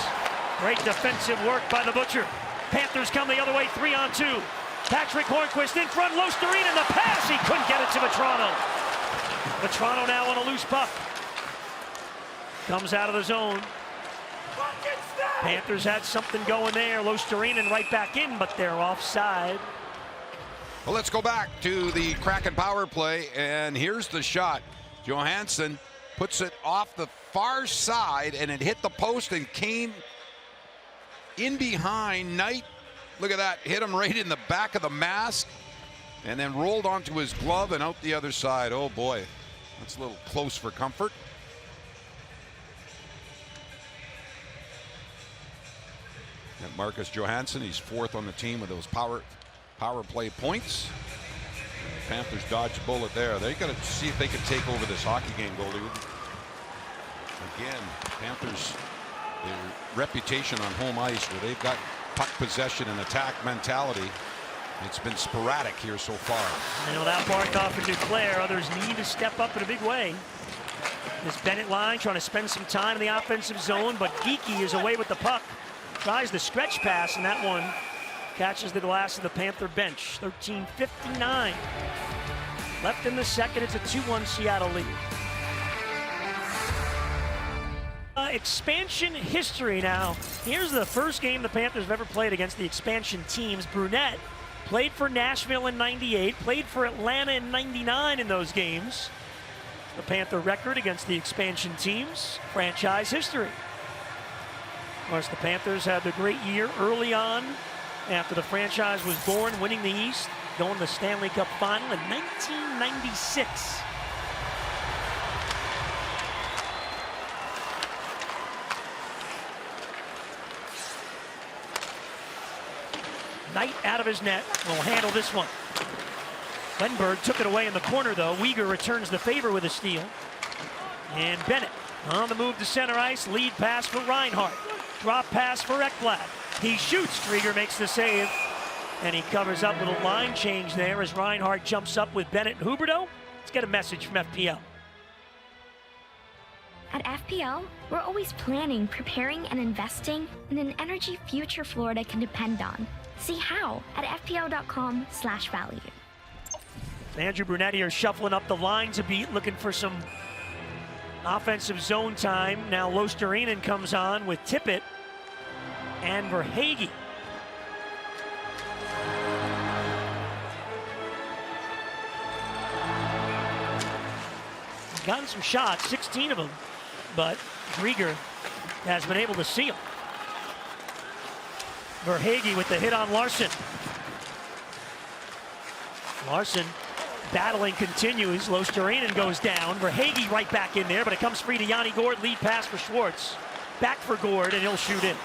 Great defensive work by the Butcher. Panthers come the other way, 3-on-2. Patrick Hornquist in front, Losterinen, the pass, he couldn't get it to Vetrano. Vetrano now on a loose puck. Comes out of the zone. Panthers had something going there. Losterinen right back in, but they're offside. Well, let's go back to the Kraken power play, and here's the shot. Johansson puts it off the far side, and it hit the post and came in behind Knight. Look at that, hit him right in the back of the mask, and then rolled onto his glove and out the other side. Oh boy, that's a little close for comfort. And Marcus Johansson, he's 4th on the team with those power play points. Panthers dodged a bullet there. They got to see if they can take over this hockey game, Goldie. Again, Panthers, their reputation on home ice where they've got puck possession and attack mentality. It's been sporadic here so far. And without Barkov and Duclair, others need to step up in a big way. This Bennett line trying to spend some time in the offensive zone, but Geekie is away with the puck. Tries the stretch pass, and that one catches the glass of the Panther bench. 13:59 left in the second. It's a 2-1 Seattle lead. Expansion history now. Here's the first game the Panthers have ever played against the expansion teams. Brunette played for Nashville in '98, played for Atlanta in '99 in those games. The Panther record against the expansion teams, franchise history. Of course, the Panthers had the great year early on after the franchise was born, winning the East, going to the Stanley Cup Final in 1996. Knight out of his net will handle this one. Wenberg took it away in the corner, though. Weegar returns the favor with a steal. And Bennett on the move to center ice. Lead pass for Reinhart. Drop pass for Ekblad. He shoots. Drieger makes the save. And he covers up with a line change there as Reinhart jumps up with Bennett and Huberdeau. Let's get a message from FPL. At FPL, we're always planning, preparing, and investing in an energy future Florida can depend on. See how at fpl.com/value. Andrew Brunetti are shuffling up the lines a beat, looking for some offensive zone time. Now Losterinen comes on with Tippett and Verhaeghe. Gotten some shots, 16 of them, but Drieger has been able to see them. Verhaeghe with the hit on Larson. Larson battling continues. Losterinen goes down. Verhaeghe right back in there, but it comes free to Yanni Gourde. Lead pass for Schwartz. Back for Gourde, and he'll shoot in.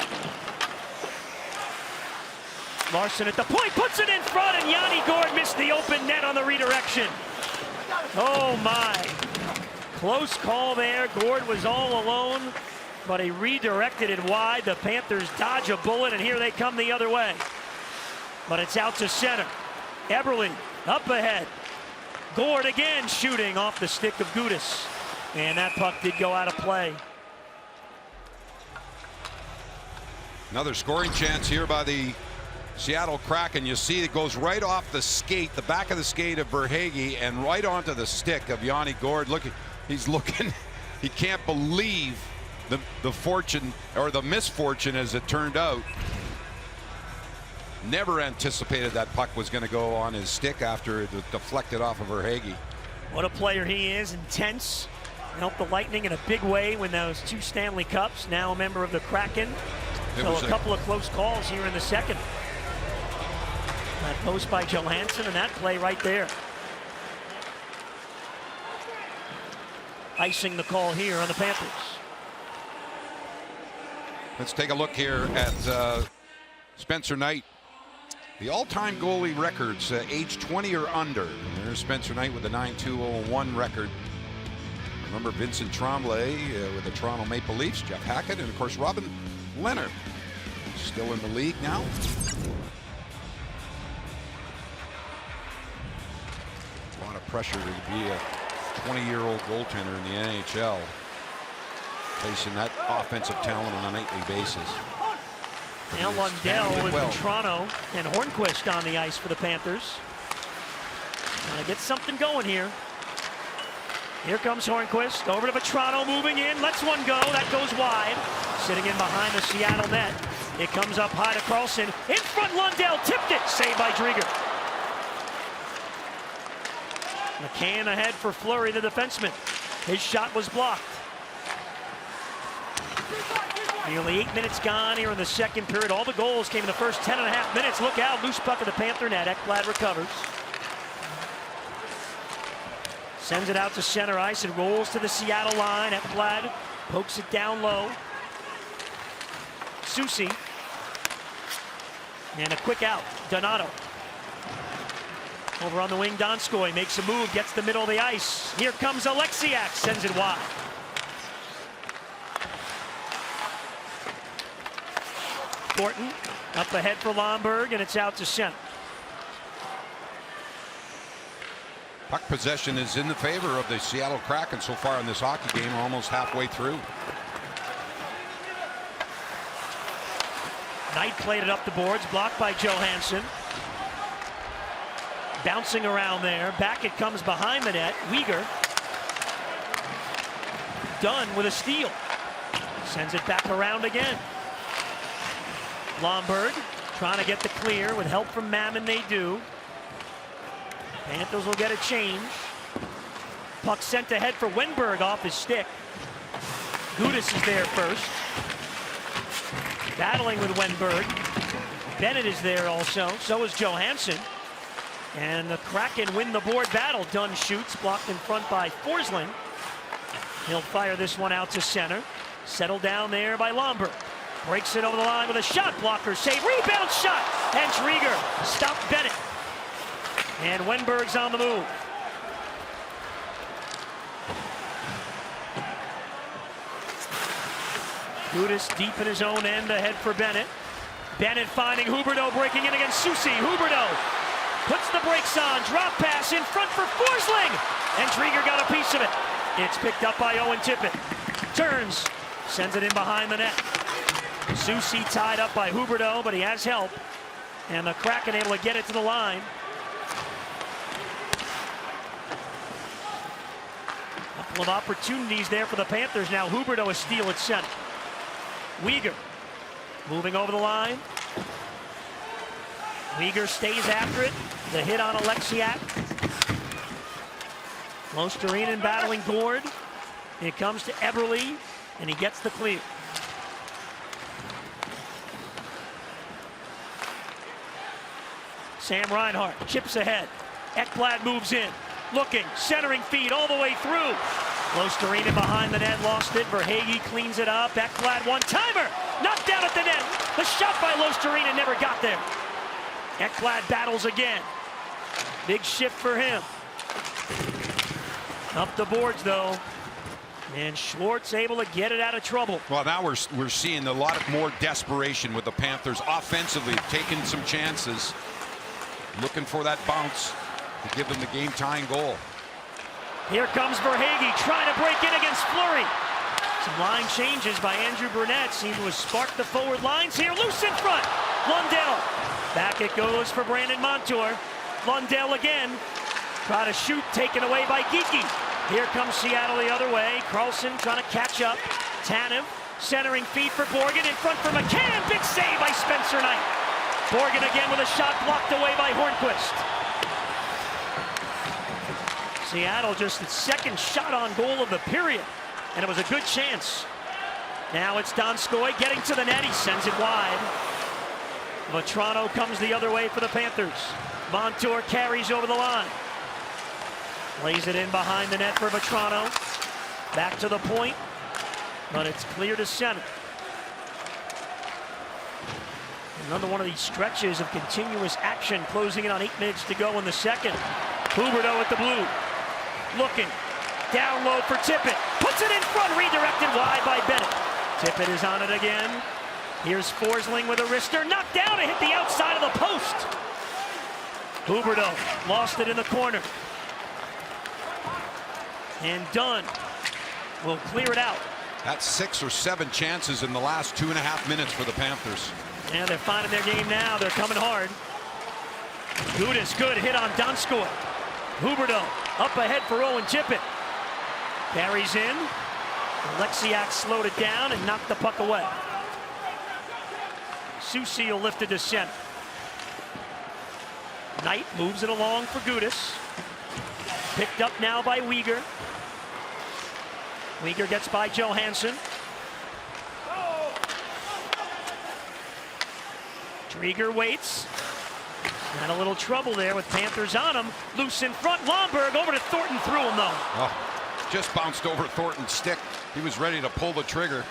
Larson at the point, puts it in front, and Yanni Gourde missed the open net on the redirection. Oh my. Close call there. Gourde was all alone, but he redirected it wide. The Panthers dodge a bullet, and here they come the other way. But it's out to center. Eberle up ahead. Gourde again shooting off the stick of Gudas. And that puck did go out of play. Another scoring chance here by the Seattle Kraken. You see it goes right off the skate, the back of the skate of Verhaeghe, and right onto the stick of Yanni Gourde. Look, he's looking, he can't believe the fortune, or the misfortune as it turned out. Never anticipated that puck was going to go on his stick after it deflected off of Verhaeghe. What a player he is, intense. Helped the Lightning in a big way win those 2 Stanley Cups. Now a member of the Kraken. So a couple of close calls here in the second. That post by Johansson and that play right there. Icing the call here on the Panthers. Let's take a look here at Spencer Knight. The all-time goalie records, age 20 or under. And there's Spencer Knight with the 9-2-0-1 record. Remember Vincent Tremblay with the Toronto Maple Leafs, Jeff Hackett, and of course Robin Leonard, still in the league now. A lot of pressure to be a 20-year-old goaltender in the NHL, facing that offensive talent on a nightly basis. Now Lundell with Toronto and Hornquist on the ice for the Panthers. Trying to get something going here. Here comes Hornquist over to Vetrano, moving in, lets one go, that goes wide. Sitting in behind the Seattle net. It comes up high to Carlson. In front, Lundell tipped it, saved by Drieger. McCann ahead for Fleury, the defenseman. His shot was blocked. Nearly 8 minutes gone here in the second period. All the goals came in the first 10.5 minutes. Look out, loose puck of the Panther net. Ekblad recovers. Sends it out to center ice and rolls to the Seattle line. Ekblad pokes it down low. Soucy And a quick out. Donato. Over on the wing, Donskoy makes a move, gets the middle of the ice. Here comes Alexiak, sends it wide. Thornton up ahead for Lomberg, and it's out to center. Puck possession is in the favor of the Seattle Kraken so far in this hockey game, almost halfway through. Knight played it up the boards, blocked by Johansson. Bouncing around there. Back it comes behind the net. Weegar. Dunn with a steal. Sends it back around again. Lomberg trying to get the clear with help from Mammon. They do. Panthers will get a change. Puck sent ahead for Wenberg off his stick. Gudis is there first. Battling with Wenberg. Bennett is there also. So is Johansson. And the Kraken win the board battle. Dunn shoots, blocked in front by Forsling. He'll fire this one out to center. Settled down there by Lomberg. Breaks it over the line with a shot blocker save. Rebound shot. And Drieger stopped Bennett. And Wenberg's on the move. Gudis deep in his own end ahead for Bennett. Bennett finding Huberdeau breaking in against Soucy. Huberdeau puts the brakes on. Drop pass in front for Forsling. And Drieger got a piece of it. It's picked up by Owen Tippett. Turns. Sends it in behind the net. Soucy tied up by Huberdeau, but he has help. And the Kraken able to get it to the line. Couple of opportunities there for the Panthers. Now Huberdeau a steal at center. Weegar moving over the line. Weegar stays after it. The hit on Alexiak. Losterinen battling Gord. It comes to Eberle, and he gets the clear. Sam Reinhart chips ahead. Ekblad moves in. Looking, centering feed all the way through. Losterinen behind the net, lost it. Verhaeghe cleans it up. Ekblad one-timer. Knocked down at the net. The shot by Losterinen never got there. Ekblad battles again. Big shift for him. Up the boards though. And Schwartz able to get it out of trouble. Well, now we're seeing a lot more desperation with the Panthers offensively, taking some chances, looking for that bounce to give them the game-tying goal. Here comes Verhaeghe trying to break in against Fleury. Some line changes by Andrew Burnett seem to have sparked the forward lines here. Loose in front. Lundell. Back it goes for Brandon Montour. Lundell again. Try to shoot, taken away by Geekie. Here comes Seattle the other way. Carlson trying to catch up. Tanev centering feed for Borgen in front for McCann. Big save by Spencer Knight. Borgen again with a shot blocked away by Hornquist. Seattle just its second shot on goal of the period. And it was a good chance. Now it's Donskoy getting to the net. He sends it wide. Vatrano comes the other way for the Panthers. Montour carries over the line. Lays it in behind the net for Vatrano. Back to the point, but it's clear to center. Another one of these stretches of continuous action, closing in on 8 minutes to go in the second. Huberdeau at the blue. Looking. Down low for Tippett. Puts it in front, redirected wide by Bennett. Tippett is on it again. Here's Forsling with a wrister. Knocked down to hit the outside of the post. Huberdeau lost it in the corner. And Dunn will clear it out. That's 6 or 7 chances in the last 2.5 minutes for the Panthers. And they're finding their game now. They're coming hard. Gudis, good hit on Donskoy. Huberdeau up ahead for Owen Tippett. Carries in. Alexiak slowed it down and knocked the puck away. Soucy will lift it to center. Knight moves it along for Gudis. Picked up now by Weegar. Weegar gets by Johansson. Drieger waits. Had a little trouble there with Panthers on him. Loose in front. Lomberg over to Thornton, through him though. Oh, just bounced over Thornton's stick. He was ready to pull the trigger.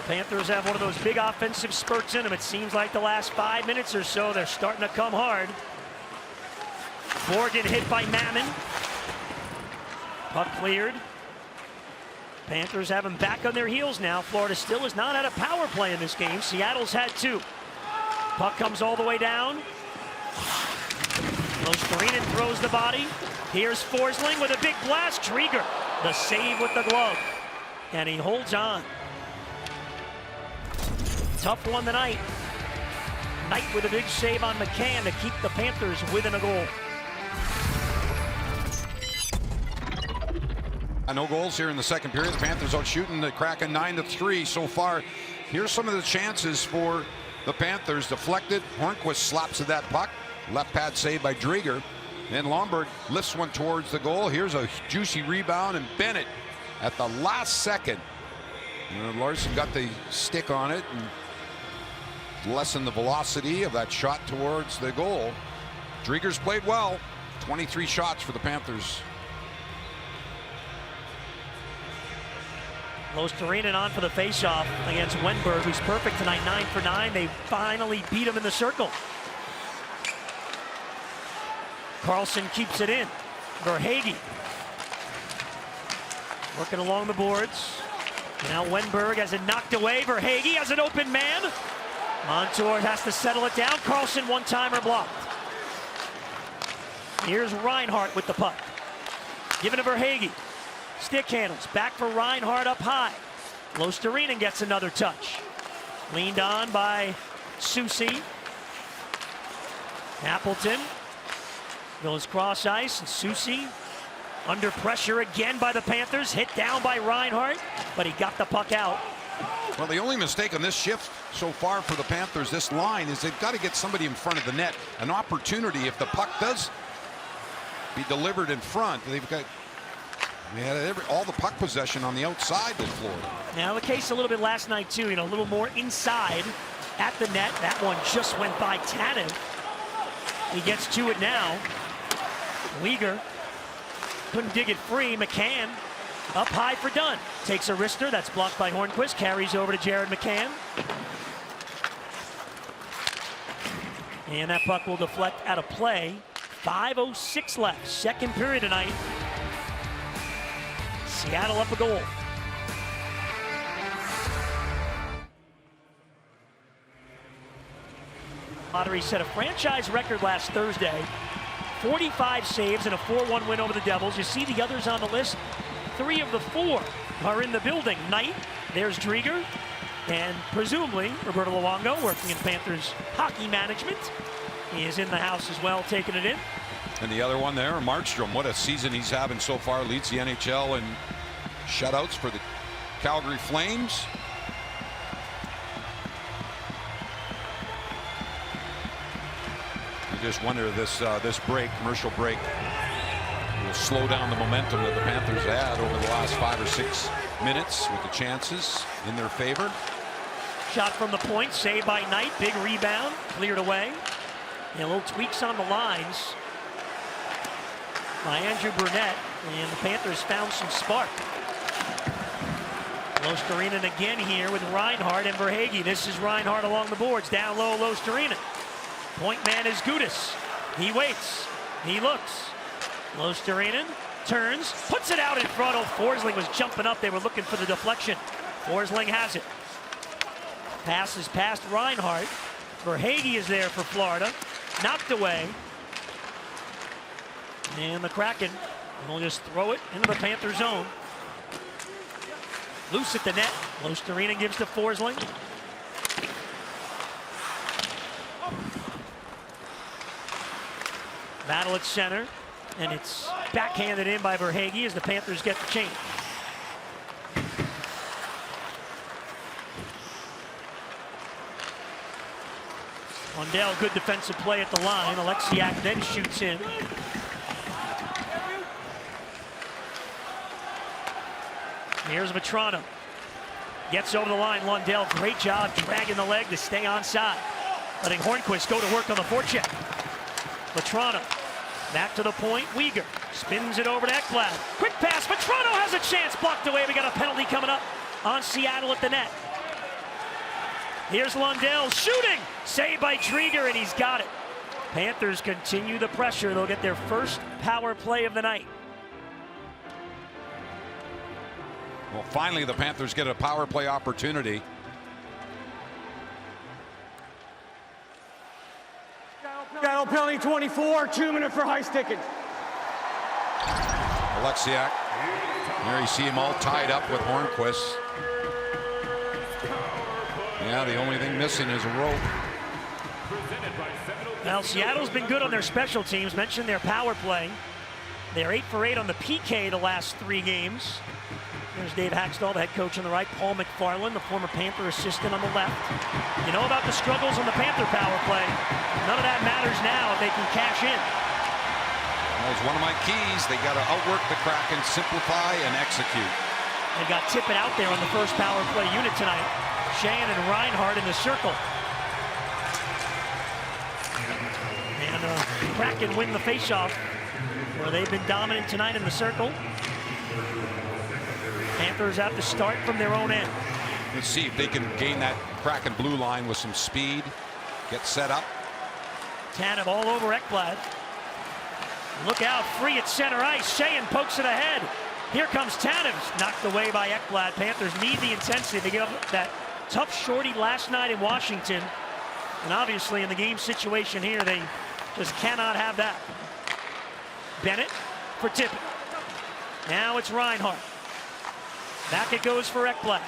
Panthers have one of those big offensive spurts in them. It seems like the last 5 minutes or so, they're starting to come hard. Morgan hit by Mammon. Puck cleared. Panthers have them back on their heels now. Florida still has not had a power play in this game. Seattle's had 2. Puck comes all the way down. Losterinen throws the body. Here's Forsling with a big blast. Drieger, the save with the glove. And he holds on. Tough one tonight. Knight with a big save on McCann to keep the Panthers within a goal. No goals here in the second period. The Panthers out shooting the Kraken 9-3 so far. Here's some of the chances for the Panthers. Deflected. Hornquist slaps at that puck. Left pad save by Drieger. Then Lomberg lifts one towards the goal. Here's a juicy rebound, and Bennett at the last second. Larson got the stick on it and lessened the velocity of that shot towards the goal. Drieger's played well. 23 shots for the Panthers. Losterinen on for the faceoff against Wenberg, who's perfect tonight, 9 for 9. They finally beat him in the circle. Carlson keeps it in. Verhaeghe working along the boards. Now Wenberg has it knocked away. Verhaeghe has an open man. Montour has to settle it down. Carlson one-timer blocked. Here's Reinhart with the puck. Given to Verhaeghe. Stick handles. Back for Reinhart up high. Losterinen gets another touch. Leaned on by Soucy. Appleton goes cross ice, and Soucy under pressure again by the Panthers. Hit down by Reinhart, but he got the puck out. Well, the only mistake on this shift so far for the Panthers, this line, is they've got to get somebody in front of the net. An opportunity if the puck does be delivered in front. They had all the puck possession on the outside in Florida. Now the case a little bit last night too, a little more inside at the net. That one just went by Tanev. He gets to it now. Weegar couldn't dig it free. McCann up high for Dunn. Takes a wrister, that's blocked by Hornquist. Carries over to Jared McCann. And that puck will deflect out of play. 5:06 left, second period tonight. Seattle up a goal. Lottery set a franchise record last Thursday. 45 saves and a 4-1 win over the Devils. You see the others on the list. 3 of the 4 are in the building. Knight, there's Drieger, and presumably Roberto Luongo, working in Panthers hockey management, is in the house as well, taking it in. And the other one there, Markstrom. What a season he's having so far. Leads the NHL in shutouts for the Calgary Flames. I just wonder this break, commercial break, will slow down the momentum that the Panthers had over the last 5 or 6 minutes with the chances in their favor. Shot from the point, saved by Knight. Big rebound, cleared away. And little tweaks on the lines by Andrew Burnett, and the Panthers found some spark. Losterinen again here with Reinhart and Verhaeghe. This is Reinhart along the boards. Down low, Losterinen. Point man is Gudas. He waits. He looks. Losterinen turns, puts it out in front. Oh, Forsling was jumping up. They were looking for the deflection. Forsling has it. Passes past Reinhart. Verhaeghe is there for Florida. Knocked away. And the Kraken will just throw it into the Panther zone. Loose at the net. Losterinen gives to Forsling. Battle at center, and it's backhanded in by Verhaeghe as the Panthers get the change. Lundell, good defensive play at the line. Alexiak then shoots in. Here's Vetrano. Gets over the line. Lundell, great job dragging the leg to stay onside. Letting Hornquist go to work on the forecheck. Vetrano back to the point. Weegar spins it over to Ekblad. Quick pass. Vetrano has a chance. Blocked away. We got a penalty coming up on Seattle at the net. Here's Lundell shooting. Saved by Drieger, and he's got it. Panthers continue the pressure. They'll get their first power play of the night. Well, finally, the Panthers get a power play opportunity. Got penalty 24, 2 minutes for high sticking. Alexiak. There you see him all tied up with Hornquist. Yeah, the only thing missing is a rope. Now, Seattle's been good on their special teams. Mentioned their power play. They're 8 for 8 on the PK the last 3 games. There's Dave Haxtell, the head coach on the right. Paul McFarland, the former Panther assistant on the left. You know about the struggles on the Panther power play. None of that matters now if they can cash in. That was one of my keys. They got to outwork the Kraken, simplify, and execute. They got Tippett out there on the first power play unit tonight. Sheahan and Reinhart in the circle. And Kraken win the faceoff, where they've been dominant tonight in the circle. Panthers have to start from their own end. Let's see if they can gain that Kraken blue line with some speed. Get set up. Tanev all over Ekblad. Look out, free at center ice. Sheahan pokes it ahead. Here comes Tanev, knocked away by Ekblad. Panthers need the intensity. They gave up that tough shorty last night in Washington. And obviously in the game situation here, they just cannot have that. Bennett for Tippett. Now it's Reinhart. Back it goes for Ekblad.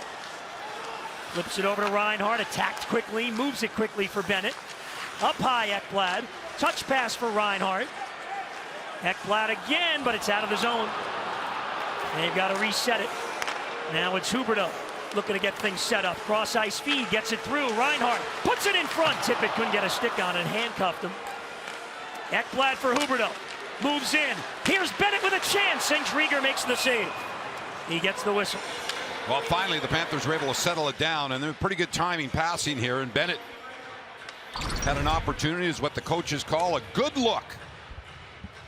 Flips it over to Reinhart, attacked quickly, moves it quickly for Bennett. Up high, Ekblad. Touch pass for Reinhart. Ekblad again, but it's out of the zone. They've got to reset it. Now it's Huberdeau looking to get things set up. Cross ice feed, gets it through. Reinhart puts it in front. Tippett couldn't get a stick on it, handcuffed him. Ekblad for Huberdeau. Moves in. Here's Bennett with a chance, and Drieger makes the save. He gets the whistle. Well, finally, the Panthers were able to settle it down, and they're pretty good timing passing here, and Bennett had an opportunity, is what the coaches call a good look.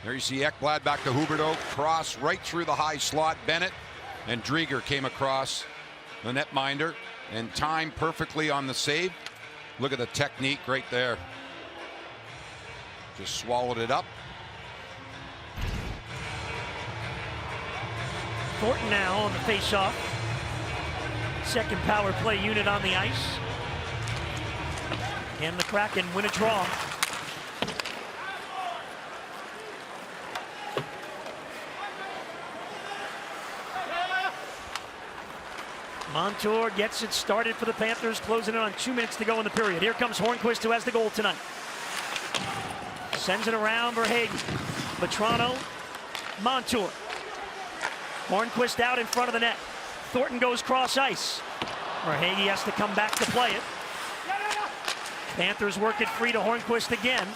There you see Ekblad back to Huberdeau, cross right through the high slot. Bennett and Drieger came across the netminder and timed perfectly on the save. Look at the technique right there. Just swallowed it up. Thornton now on the faceoff. Second power play unit on the ice. And the Kraken win a draw. Montour gets it started for the Panthers, closing it on 2 minutes to go in the period. Here comes Hornquist, who has the goal tonight. Sends it around Verhaeghe. Vetrano, Montour. Hornquist out in front of the net. Thornton goes cross ice. Verhaeghe has to come back to play it. Panthers work it free to Hornquist again.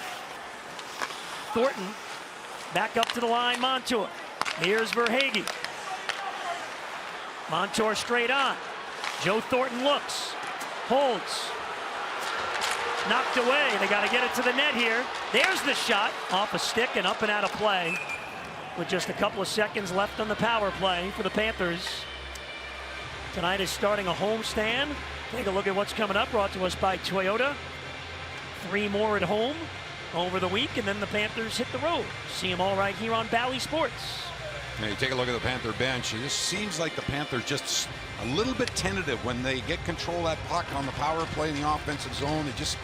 Thornton back up to the line, Montour. Here's Verhaeghe. Montour straight on. Joe Thornton looks, holds, knocked away. They got to get it to the net here. There's the shot, off a stick and up and out of play. With just a couple of seconds left on the power play for the Panthers. Tonight is starting a homestand. Take a look at what's coming up, brought to us by Toyota. 3 more at home over the week, and then the Panthers hit the road. See them all right here on Bally Sports. Now you take a look at the Panther bench. It just seems like the Panthers just a little bit tentative when they get control of that puck on the power play in the offensive zone. The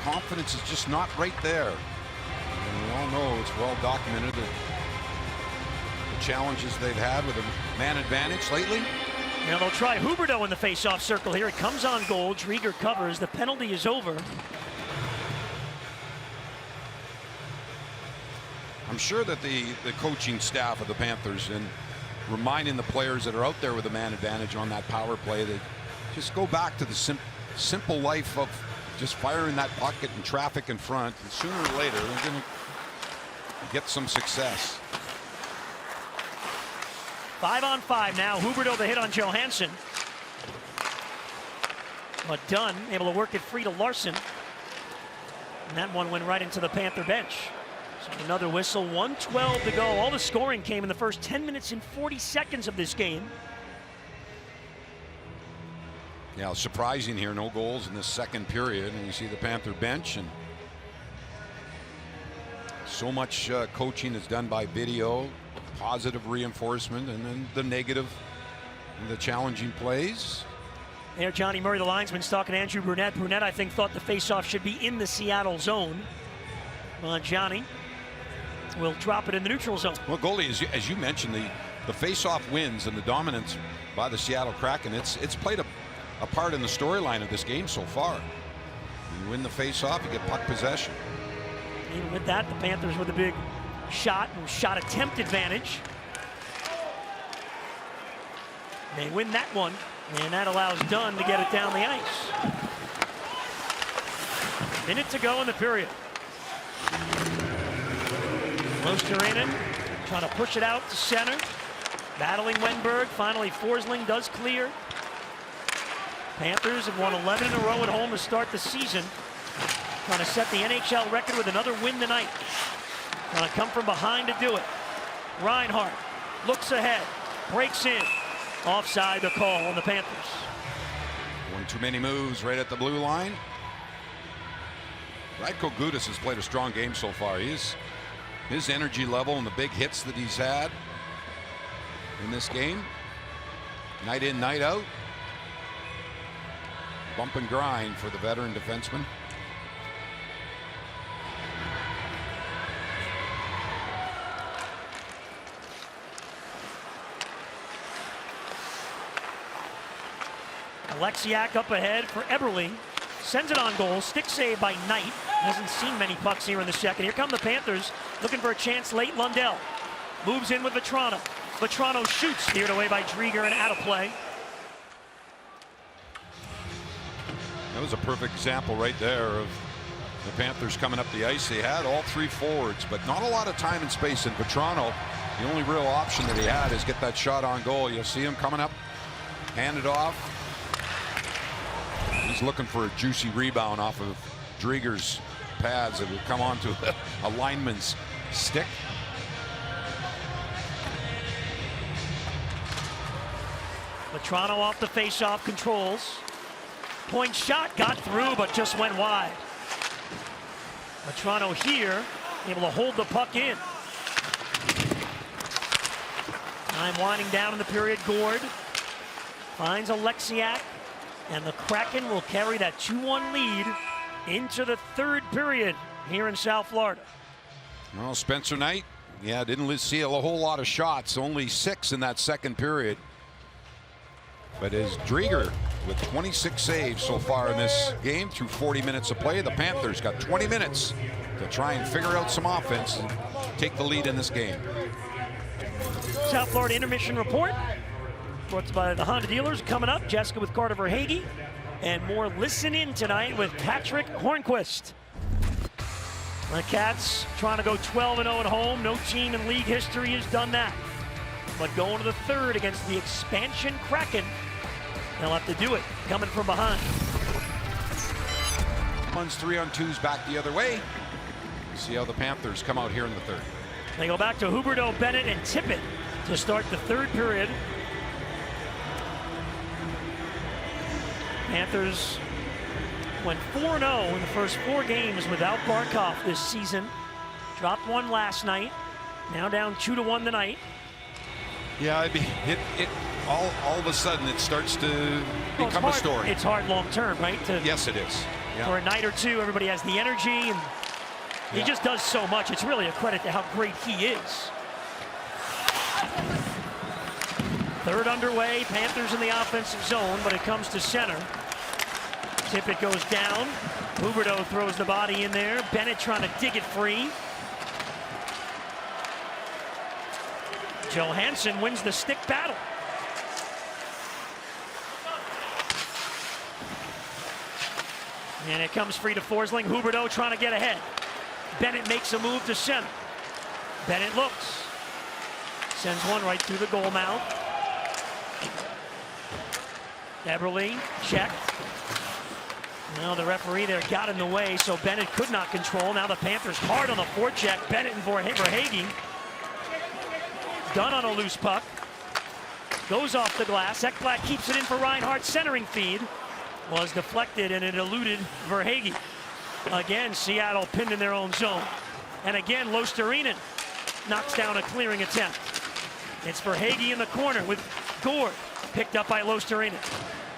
confidence is just not right there. And we all know it's well documented that the challenges they've had with a man advantage lately. Now they'll try Huberdeau in the face-off circle here. It comes on goal. Drieger covers. The penalty is over. I'm sure that the coaching staff of the Panthers and reminding the players that are out there with a man advantage on that power play that just go back to the simple life of just firing that puck and traffic in front. And sooner or later, they're going to get some success. 5-on-5 now. Huberdeau the hit on Johansson. But Dunn able to work it free to Larson. And that one went right into the Panther bench. So another whistle, 1:12 to go. All the scoring came in the first 10 minutes and 40 seconds of this game. Yeah, surprising here, no goals in this second period, and you see the Panther bench, and so much coaching is done by video, positive reinforcement, and then the negative, and the challenging plays. There, Johnny Murray, the linesman's talking to Andrew Brunette. Brunette, I think, thought the faceoff should be in the Seattle zone. Johnny will drop it in the neutral zone. Well, goalie, as you mentioned, the faceoff wins and the dominance by the Seattle Kraken, it's played a part in the storyline of this game so far. You win the faceoff, you get puck possession. Even with that, the Panthers with a big shot and shot attempt advantage. They win that one, and that allows Dunn to get it down the ice. Minute to go in the period. Mosterinen trying to push it out to center. Battling Wenberg. Finally, Forsling does clear. Panthers have won 11 in a row at home to start the season. Trying to set the NHL record with another win tonight. Trying to come from behind to do it. Reinhart looks ahead, breaks in. Offside, the call on the Panthers. One too many moves right at the blue line. Radko Gudas has played a strong game so far. His energy level and the big hits that he's had in this game, night in, night out. Bump and grind for the veteran defenseman. Alexiak up ahead for Eberle. Sends it on goal. Stick save by Knight. Hasn't seen many pucks here in the second. Here come the Panthers looking for a chance late. Lundell moves in with Vetrano. Vetrano shoots, steered away by Drieger and out of play. That was a perfect example right there of the Panthers coming up the ice. They had all three forwards, but not a lot of time and space. In Vetrano, the only real option that he had is get that shot on goal. You'll see him coming up, hand it off. He's looking for a juicy rebound off of Drieger's pads that would come onto a lineman's stick. Vetrano off the faceoff, controls. Point shot got through, but just went wide. Vetrano here, able to hold the puck in. Time winding down in the period. Gord finds Alexiak, and the Kraken will carry that 2-1 lead into the third period here in South Florida. Well, Spencer Knight, yeah, didn't see a whole lot of shots, only 6 in that second period. But as Drieger with 26 saves so far in this game through 40 minutes of play, the Panthers got 20 minutes to try and figure out some offense and take the lead in this game. South Florida intermission report brought to you by the Honda dealers. Coming up, Jessica with Carter Verhage, and more Listen In tonight with Patrick Hornquist. The Cats trying to go 12-0 at home. No team in league history has done that. But going to the third against the expansion Kraken, they'll have to do it coming from behind. One's 3-on-2s back the other way. See how the Panthers come out here in the third. They go back to Huberdeau, Bennett, and Tippett to start the third period. Panthers went 4-0 in the first 4 games without Barkov this season. Dropped one last night. Now down 2-1 tonight. Yeah, all of a sudden it starts to become a story. It's hard long term, right? Yes, it is. Yeah. For a night or two, everybody has the energy, and he just does so much. It's really a credit to how great he is. Third underway, Panthers in the offensive zone, but it comes to center. Tippett goes down. Huberdeau throws the body in there. Bennett trying to dig it free. Johansson wins the stick battle. And it comes free to Forsling. Huberdeau trying to get ahead. Bennett makes a move to center. Bennett looks. Sends one right through the goal mouth. Eberle checked. Now the referee there got in the way, so Bennett could not control. Now the Panthers hard on the forecheck. Bennett and Verhage. Dunn on a loose puck. Goes off the glass. Ekblad keeps it in for Reinhart. Centering feed. was deflected and it eluded Verhaeghe. Again, Seattle pinned in their own zone. And again, Luostarinen knocks down a clearing attempt. It's Verhaeghe in the corner with Gord, picked up by Luostarinen.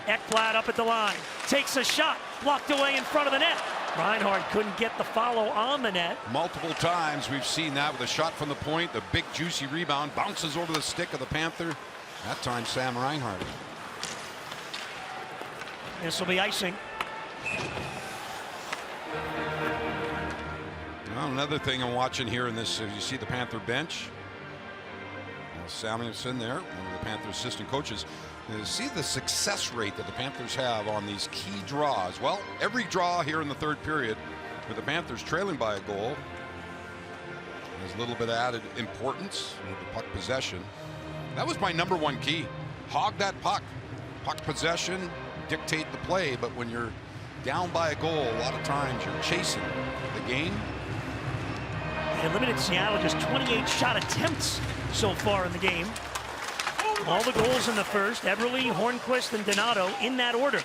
Ekblad up at the line, takes a shot, blocked away in front of the net. Reinhart couldn't get the follow on the net. Multiple times we've seen that with a shot from the point, the big juicy rebound, bounces over the stick of the Panther. That time Sam Reinhart. This will be icing. Well, another thing I'm watching here in this, you see the Panther bench. Samuelson there, one of the Panther assistant coaches. You see the success rate that the Panthers have on these key draws. Well, every draw here in the third period with the Panthers trailing by a goal has a little bit of added importance with the puck possession. That was my number one key. Hog that puck. Puck possession, dictate the play, but when you're down by a goal, a lot of times you're chasing the game. And limited Seattle just 28 shot attempts so far in the game. All the goals in the first, Eberle, Hornquist, and Donato in that order.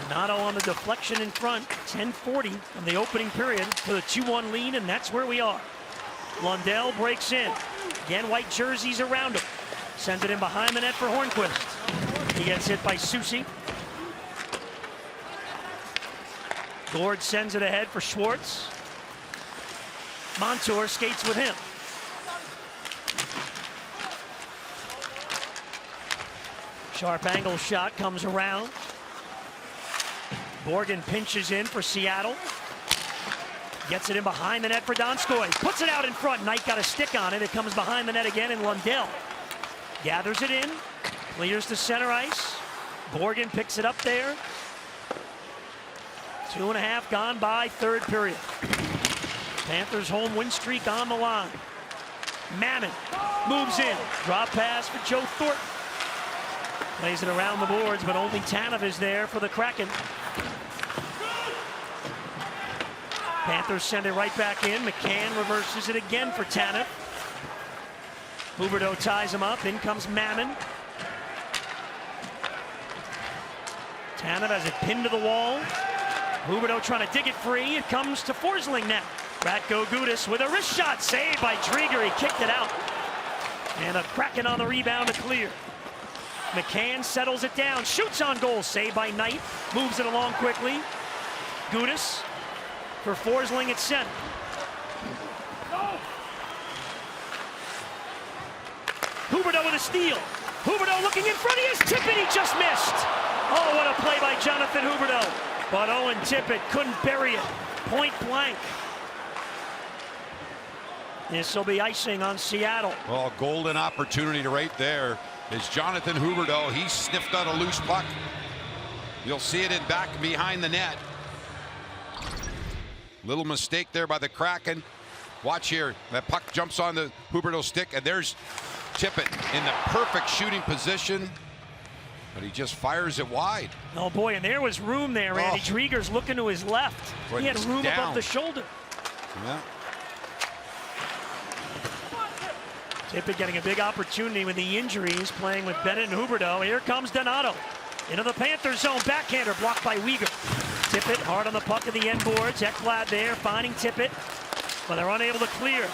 Donato on the deflection in front, 10:40 in the opening period to the 2-1 lead, and that's where we are. Lundell breaks in. Again, white jerseys around him. Sends it in behind the net for Hornquist. He gets hit by Soucy. Gord sends it ahead for Schwartz. Montour skates with him. Sharp angle shot comes around. Borgen pinches in for Seattle. Gets it in behind the net for Donskoy. Puts it out in front. Knight got a stick on it. It comes behind the net again, and Lundell gathers it in. Clears to center ice. Borgen picks it up there. 2.5 gone by third period. Panthers home win streak on the line. Mammon moves in. Drop pass for Joe Thornton. Plays it around the boards, but only Tanev is there for the Kraken. Panthers send it right back in. McCann reverses it again for Tanev. Huberdeau ties him up. In comes Mammon. Tanev has it pinned to the wall. Huberdeau trying to dig it free. It comes to Forsling now. Ratko Gudas with a wrist shot. Saved by Drieger. He kicked it out. And a Kraken on the rebound to clear. McCann settles it down. Shoots on goal. Saved by Knight. Moves it along quickly. Gudas for Forsling at center. Huberdeau with a steal. Huberdeau looking in front. He is Tippett. He just missed. Oh, what a play by Jonathan Huberdeau. But Owen Tippett couldn't bury it. Point blank. This will be icing on Seattle. Well, golden opportunity right there is Jonathan Huberdeau. He sniffed out a loose puck. You'll see it in back behind the net. Little mistake there by the Kraken. Watch here. That puck jumps on the Huberdeau stick, and there's Tippett in the perfect shooting position. But he just fires it wide. Oh boy, and there was room there, Randy. Drieger's looking to his left. Boy, he had room above the shoulder. Yeah. Tippett getting a big opportunity with the injuries, playing with Bennett and Huberdeau. Here comes Donato into the Panthers zone. Backhander blocked by Weegar. Tippett hard on the puck at the end boards. Ekblad there finding Tippett, but they're unable to clear.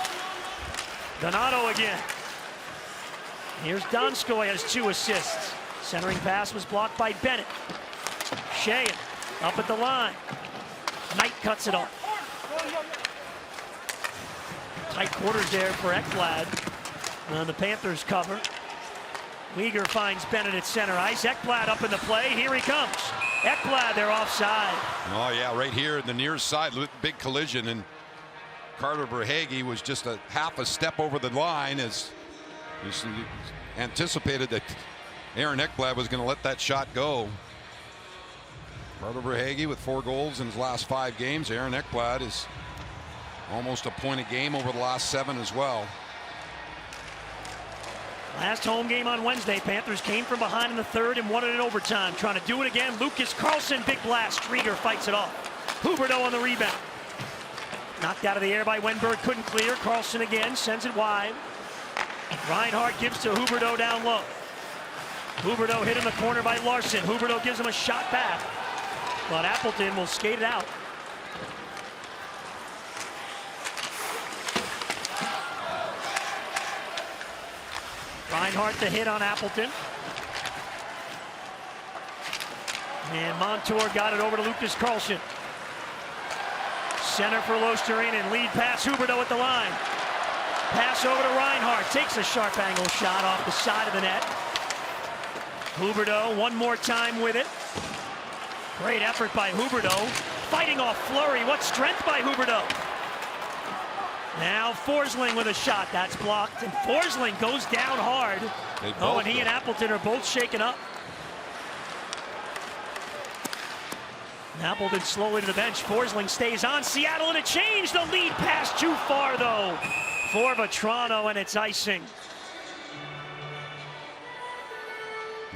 Donato again. Here's Donskoy, has 2 assists. Centering pass was blocked by Bennett. Sheahan up at the line. Knight cuts it off. Tight quarters there for Ekblad. On the Panthers cover. Weegar finds Bennett at center ice. Ekblad up in the play. Here he comes. Ekblad, they're offside. Oh yeah, right here in the near side, big collision, and Carter Verhaeghe was just a half a step over the line as he anticipated that Aaron Ekblad was going to let that shot go. Carter Verhaeghe with 4 goals in his last 5 games. Aaron Ekblad is almost a point a game over the last 7 as well. Last home game on Wednesday, Panthers came from behind in the third and won it in overtime. Trying to do it again. Lucas Carlson, big blast. Drieger fights it off. Huberdeau on the rebound. Knocked out of the air by Wenberg, couldn't clear. Carlson again, sends it wide. Reinhart gives to Huberdeau down low. Huberdeau hit in the corner by Larson. Huberdeau gives him a shot back, but Appleton will skate it out. Reinhart the hit on Appleton. And Montour got it over to Lucas Carlson. Center for Luostarinen, lead pass, Huberdeau at the line. Pass over to Reinhart, takes a sharp angle shot off the side of the net. Huberdeau one more time with it. Great effort by Huberdeau. Fighting off Fleury, what strength by Huberdeau. Now Forsling with a shot, that's blocked, and Forsling goes down hard. Oh, and he and Appleton are both shaken up. Appleton slowly to the bench. Forsling stays on. Seattle in a change. The lead pass too far, though, for Vatrano, and it's icing.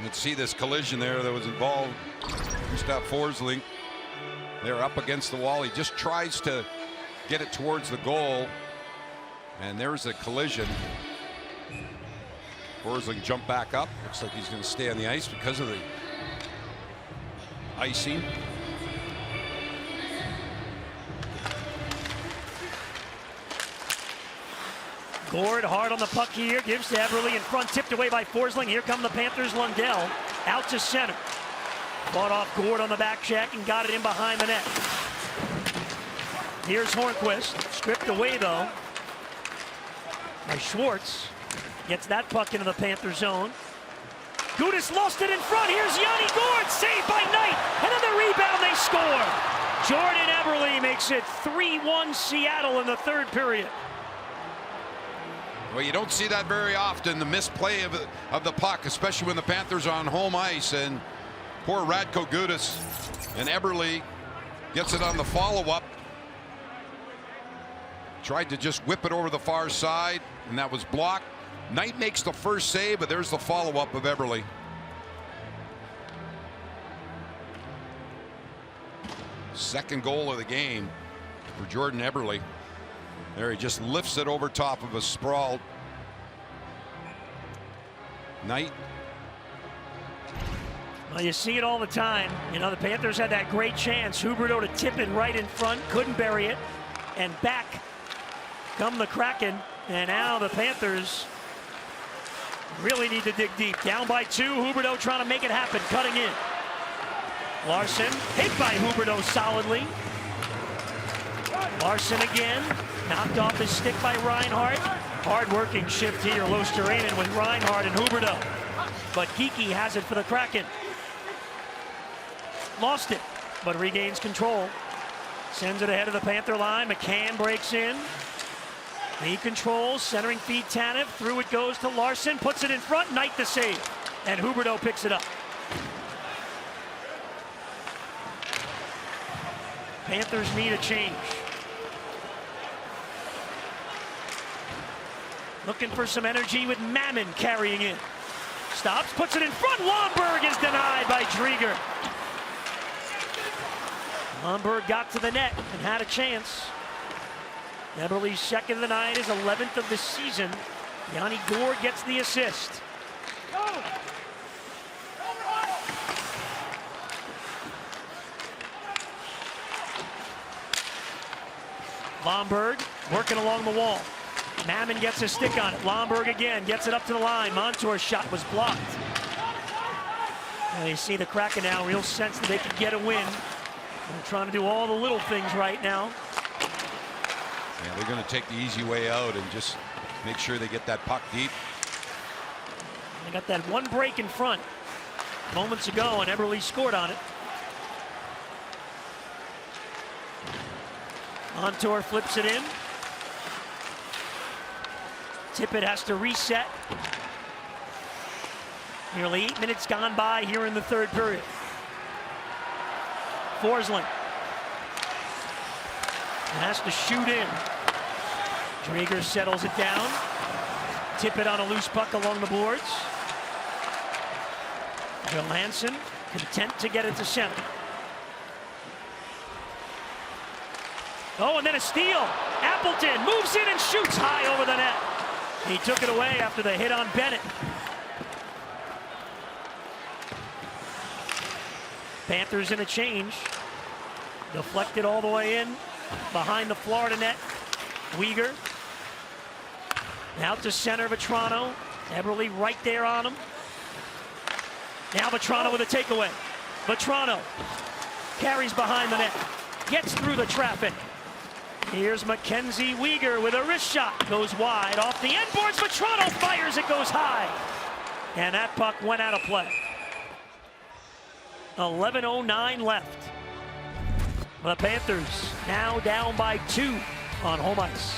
Let's see this collision there that was involved. Gustav Forsling. They're up against the wall. He just tries to get it towards the goal, and there's a collision. Forsling jumped back up. Looks like he's going to stay on the ice because of the icing. Gord hard on the puck here, gives to Eberle in front, tipped away by Forsling. Here come the Panthers. Lundell out to center. Fought off Gord on the back check and got it in behind the net. Here's Hornquist, stripped away though by Schwartz. Gets that puck into the Panther zone. Gudas lost it in front. Here's Yanni Gord, saved by Knight, and then the rebound, they score. Jordan Eberle makes it 3-1 Seattle in the third period. Well, you don't see that very often, the misplay of the puck, especially when the Panthers are on home ice. And poor Radko Gudas, and Eberle gets it on the follow-up. Tried to just whip it over the far side, and that was blocked. Knight makes the first save, but there's the follow-up of Eberle. Second goal of the game for Jordan Eberle. There he just lifts it over top of a sprawled Knight. Well, you see it all the time. You know, the Panthers had that great chance. Huberdeau to tip it right in front, couldn't bury it. And back come the Kraken. And now the Panthers really need to dig deep. Down by 2, Huberdeau trying to make it happen, cutting in. Larson hit by Huberdeau solidly. Larson again, knocked off his stick by Reinhart. Hard-working shift here, Luostarinen with Reinhart and Huberdeau. But Kiki has it for the Kraken. Lost it, but regains control. Sends it ahead of the Panther line. McCann breaks in. He controls, centering feed Tanev. Through it goes to Larson, puts it in front. Knight the save, and Huberdeau picks it up. Panthers need a change. Looking for some energy with Mammon carrying in. Stops, puts it in front. Lomberg is denied by Drieger. Lomberg got to the net and had a chance. Eberle's second of the night, is 11th of the season. Yanni Gord gets the assist. Lomberg working along the wall. Mammon gets a stick on it. Lomberg again gets it up to the line. Montour's shot was blocked. Well, you see the Kraken now, real sense that they can get a win. They're trying to do all the little things right now. Yeah, they're going to take the easy way out and just make sure they get that puck deep. They got that one break in front moments ago, and Eberle scored on it. Montour flips it in. Tippett has to reset. Nearly 8 minutes gone by here in the third period. Forsling has to shoot in. Drieger settles it down. Tippett on a loose puck along the boards. Johansson content to get it to center. Oh, and then a steal. Appleton moves in and shoots high over the net. He took it away after the hit on Bennett. Panthers in a change. Deflected all the way in behind the Florida net. Weegar. Out to center, Vetrano. Eberle right there on him. Now Vetrano with a takeaway. Vetrano carries behind the net. Gets through the traffic. Here's Mackenzie Weegar with a wrist shot. Goes wide off the end boards. Vetrano fires. It goes high. And that puck went out of play. 11:09 left. The Panthers now down by 2 on home ice.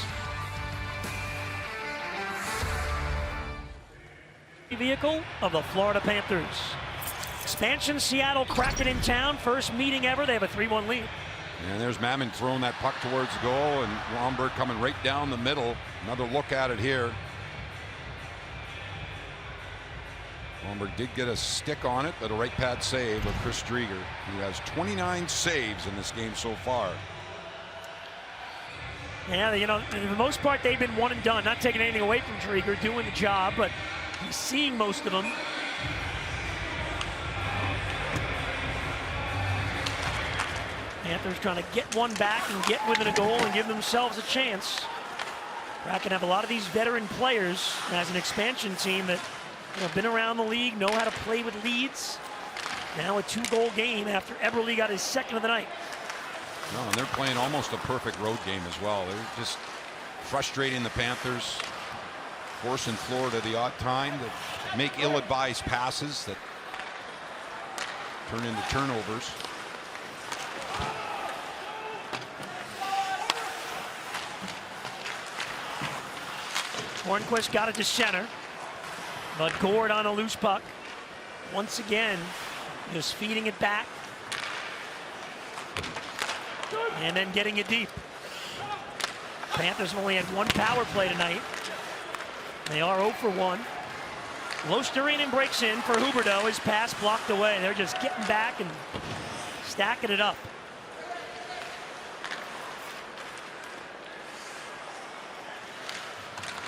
Vehicle of the Florida Panthers. Expansion, Seattle Kraken in town. First meeting ever. They have a 3-1 lead. And there's Mammon throwing that puck towards the goal, and Romberg coming right down the middle. Another look at it here. Romberg did get a stick on it, but a right pad save of Chris Drieger, who has 29 saves in this game so far. Yeah, you know, for the most part, they've been one and done. Not taking anything away from Drieger, doing the job, but he's seeing most of them. Panthers trying to get one back and get within a goal and give themselves a chance. Kraken have a lot of these veteran players as an expansion team that been around the league, know how to play with leads. Now a 2-goal game after Eberle got his second of the night. No, and they're playing almost a perfect road game as well. They're just frustrating the Panthers, forcing Florida the odd time to make ill-advised passes that turn into turnovers. Hornquist got it to center, but Gord on a loose puck. Once again, just feeding it back. And then getting it deep. Panthers have only had 1 power play tonight. They are 0 for 1. Losterinen breaks in for Huberdeau. His pass blocked away. They're just getting back and stacking it up.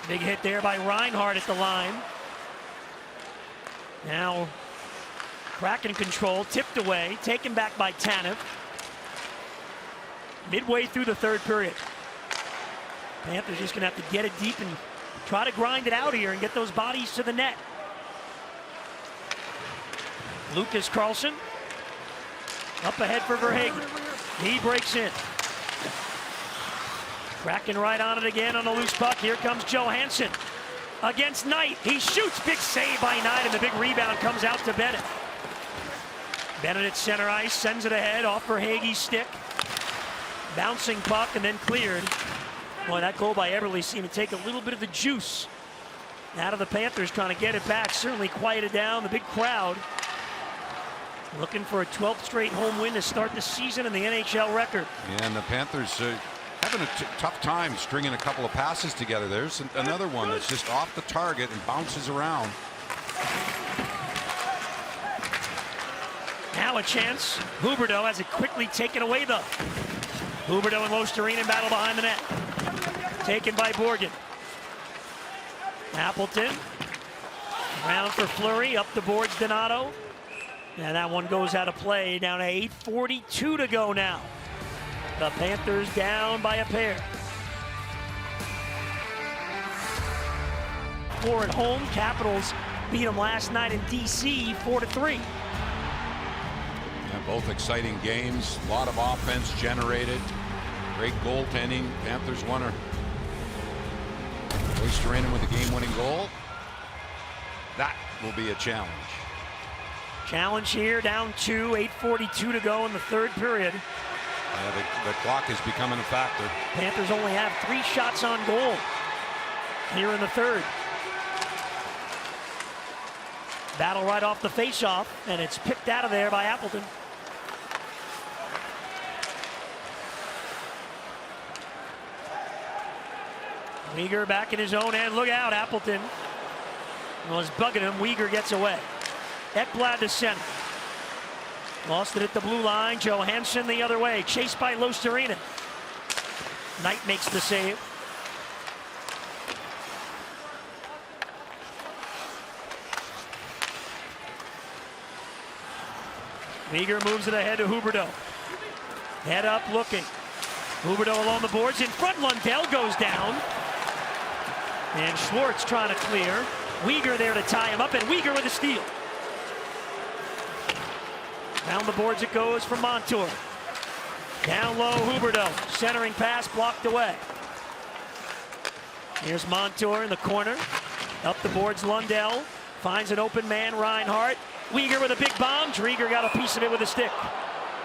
Big hit there by Reinhardt at the line. Now Kraken control, tipped away, taken back by Tanev. Midway through the 3rd period. Panthers just gonna have to get it deep and try to grind it out here and get those bodies to the net. Lucas Carlson up ahead for Verhaeghe. He breaks in. Kraken right on it again on a loose puck. Here comes Johansson against Knight. He shoots. Big save by Knight, and the big rebound comes out to Bennett. Bennett at center ice, sends it ahead off Verhaeghe's stick. Bouncing puck and then cleared. Boy, that goal by Eberle seemed to take a little bit of the juice out of the Panthers, trying to get it back. Certainly quieted down the big crowd. Looking for a 12th straight home win to start the season in the NHL record. Yeah, and the Panthers having a tough time stringing a couple of passes together. There's another one that's just off the target and bounces around. Now a chance. Huberdeau has it quickly taken away though. Huberdeau and Losterinen battle behind the net. Taken by Borgen. Appleton. Round for Fleury. Up the boards, Donato. And that one goes out of play. Down to 8:42 to go now. The Panthers down by a pair. 4 at home. Capitals beat them last night in D.C. 4-3. Both exciting games. A lot of offense generated. Great goaltending. Panthers won her. Losterinen with the game-winning goal. That will be a challenge. Challenge here, down 2, 8:42 to go in the 3rd period. Yeah, the clock is becoming a factor. Panthers only have 3 shots on goal here in the 3rd. Battle right off the faceoff, and it's picked out of there by Appleton. Weegar back in his own end. Look out, Appleton was bugging him. Weegar gets away. Ekblad to center. Lost it at the blue line. Johansson the other way. Chased by Losterinen. Knight makes the save. Uyghur moves it ahead to Huberdeau. Head up looking. Huberdeau along the boards. In front, Lundell goes down. And Schwartz trying to clear. Uyghur there to tie him up, and Uyghur with a steal. Down the boards it goes for Montour. Down low, Huberdeau. Centering pass blocked away. Here's Montour in the corner. Up the boards, Lundell. Finds an open man, Reinhart. Uyghur with a big bomb. Drieger got a piece of it with a stick.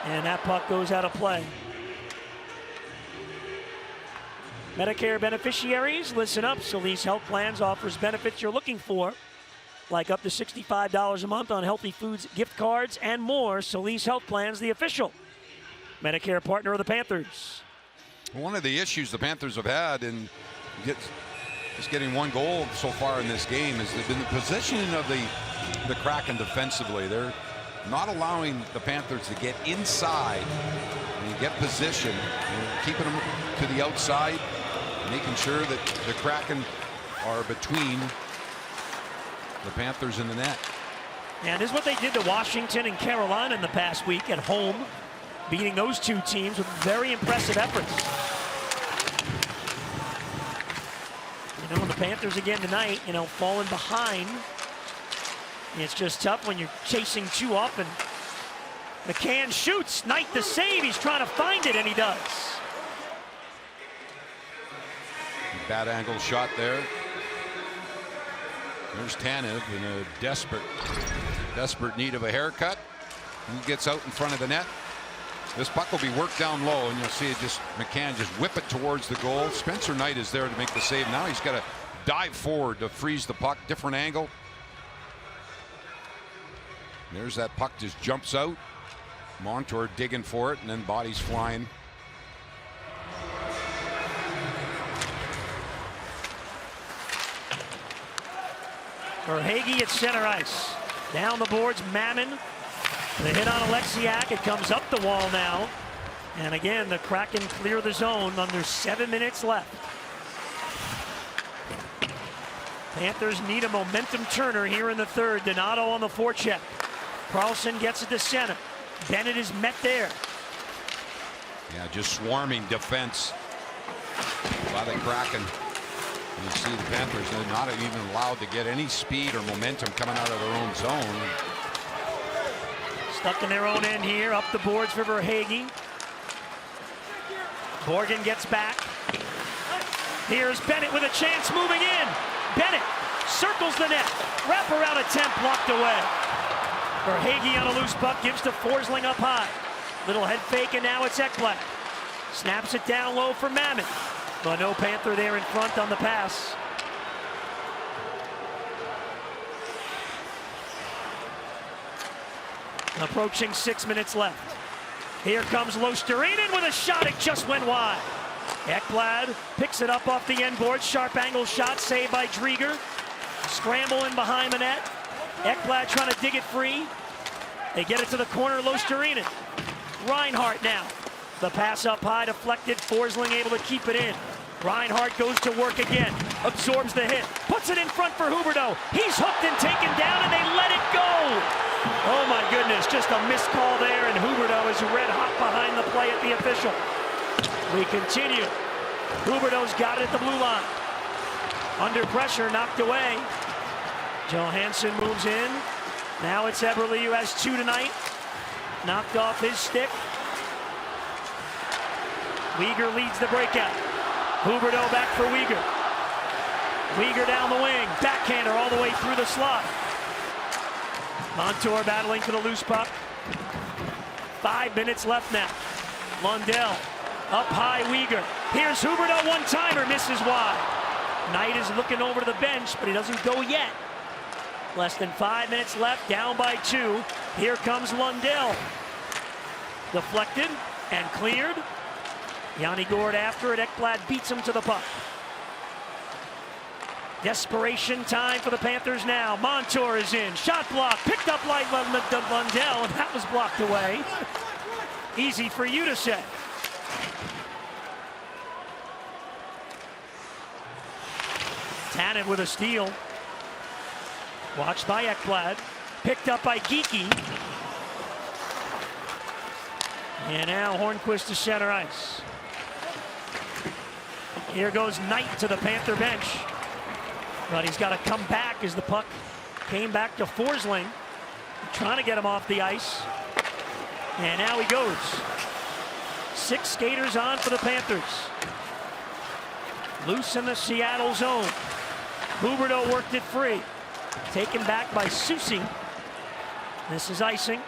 And that puck goes out of play. Medicare beneficiaries, listen up. Solis Health Plans offers benefits you're looking for, like up to $65 a month on healthy foods, gift cards, and more. Solis Health Plans, the official Medicare partner of the Panthers. One of the issues the Panthers have had in just getting one goal so far in this game has been the positioning of the Kraken defensively. They're not allowing the Panthers to get inside and get position, keeping them to the outside, making sure that the Kraken are between the Panthers and the net. And this is what they did to Washington and Carolina in the past week at home, beating those two teams with very impressive efforts. You know, the Panthers again tonight, falling behind. It's just tough when you're chasing too often. McCann shoots. Knight the save. He's trying to find it, and he does. Bad angle shot there. There's Tanev in a desperate need of a haircut. He gets out in front of the net. This puck will be worked down low, and you'll see it McCann just whip it towards the goal. Spencer Knight is there to make the save. Now he's got to dive forward to freeze the puck. Different angle. There's that puck, just jumps out. Montour digging for it, and then bodies flying. Verhaeghe at center ice. Down the boards, Mammon. The hit on Alexiak. It comes up the wall now. And again, the Kraken clear the zone under 7 minutes left. Panthers need a momentum turner here in the third. Donato on the forecheck. Carlson gets it to center. Bennett is met there. Yeah, just swarming defense by the Kraken. You see the Panthers, they're not even allowed to get any speed or momentum coming out of their own zone. Stuck in their own end here. Up the boards for Verhaeghe. Morgan gets back. Here's Bennett with a chance moving in. Bennett circles the net. Wraparound attempt blocked away. Verhaeghe on a loose puck gives to Forsling up high. Little head fake, and now it's Ekblad. Snaps it down low for Mammon. But no Panther there in front on the pass. Approaching 6 minutes left. Here comes Losterinen with a shot. It just went wide. Ekblad picks it up off the end board. Sharp angle shot saved by Drieger. Scramble in behind the net. Ekblad trying to dig it free. They get it to the corner. Losterinen. Reinhart now. The pass up high, deflected. Forsling able to keep it in. Reinhart goes to work again. Absorbs the hit. Puts it in front for Huberdeau. He's hooked and taken down, and they let it go. Oh my goodness, just a missed call there, and Huberdeau is red hot behind the play at the official. We continue. Huberdeau's got it at the blue line. Under pressure, knocked away. Johansson moves in. Now it's Eberle who has 2 tonight. Knocked off his stick. Uyghur leads the breakout. Huberdeau back for Uyghur. Uyghur down the wing. Backhander all the way through the slot. Montour battling for the loose puck. 5 minutes left now. Lundell up high, Uyghur. Here's Huberdeau, one-timer, misses wide. Knight is looking over to the bench, but he doesn't go yet. Less than 5 minutes left, down by 2. Here comes Lundell. Deflected and cleared. Yanni Gourde after it. Ekblad beats him to the puck. Desperation time for the Panthers now. Montour is in. Shot block. Picked up like Lundell, and that was blocked away. Easy for you to say. Tanev with a steal. Watched by Ekblad. Picked up by Geekie. And now Hornquist to center ice. Here goes Knight to the Panther bench. But he's got to come back as the puck came back to Forsling. Trying to get him off the ice. And now he goes. 6 skaters on for the Panthers. Loose in the Seattle zone. Huberdeau worked it free. Taken back by Soucy. This is icing.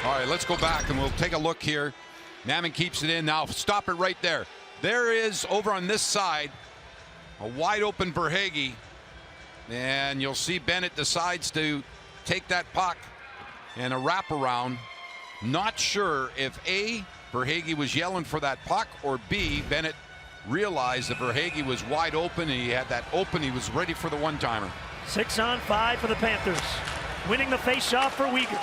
All right, let's go back and we'll take a look here. Mammon keeps it in. Now stop it right there. There is, over on this side, a wide open Verhaeghe. And you'll see Bennett decides to take that puck and a wraparound. Not sure if A, Verhaeghe was yelling for that puck, or B, Bennett realized that Verhaeghe was wide open and he had that open. He was ready for the one-timer. 6-on-5 for the Panthers. Winning the face-off for Weegar.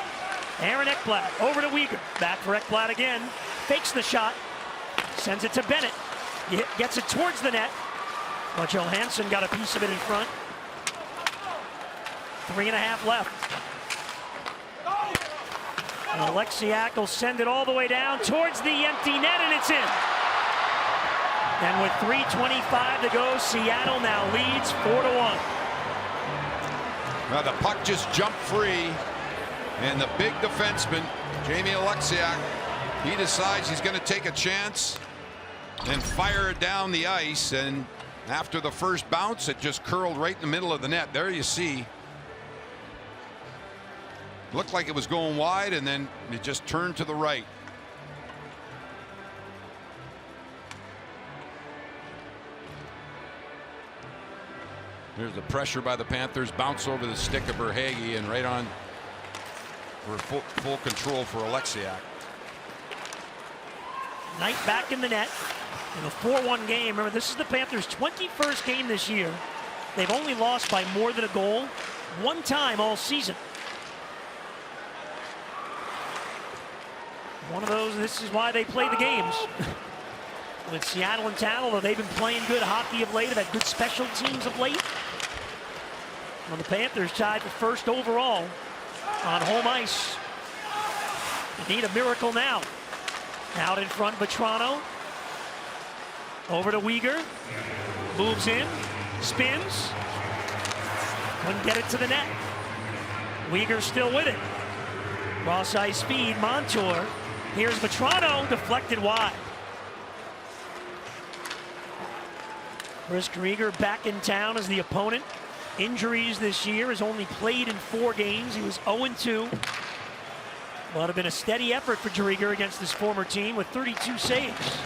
Aaron Ekblad over to Weegar. Back for Ekblad again. Fakes the shot. Sends it to Bennett. Gets it towards the net. But Johansson got a piece of it in front. 3.5 left. And Alexiak will send it all the way down towards the empty net, and it's in. And with 3:25 to go, Seattle now leads 4-1. Now the puck just jumped free, and the big defenseman, Jamie Alexiak, he decides he's going to take a chance and fire it down the ice. And after the first bounce, it just curled right in the middle of the net. There you see. Looked like it was going wide, and then it just turned to the right. There's the pressure by the Panthers. Bounce over the stick of Verhaeghe and right on for full control for Alexiak. Knight back in the net in a 4-1 game. Remember, this is the Panthers' 21st game this year. They've only lost by more than a goal one time all season. One of those, this is why they play the games. With Seattle in town, although they've been playing good hockey of late, have had good special teams of late. Well, the Panthers tied for first overall on home ice. They need a miracle now. Out in front, Vetrano. Over to Weegar. Moves in. Spins. Couldn't get it to the net. Weegar still with it. Cross ice speed, Montour. Here's Vetrano, deflected wide. Chris Driedger back in town as the opponent. Injuries this year, has only played in 4 games. He was 0-2. Well, it have been a steady effort for Driedger against his former team with 32 saves.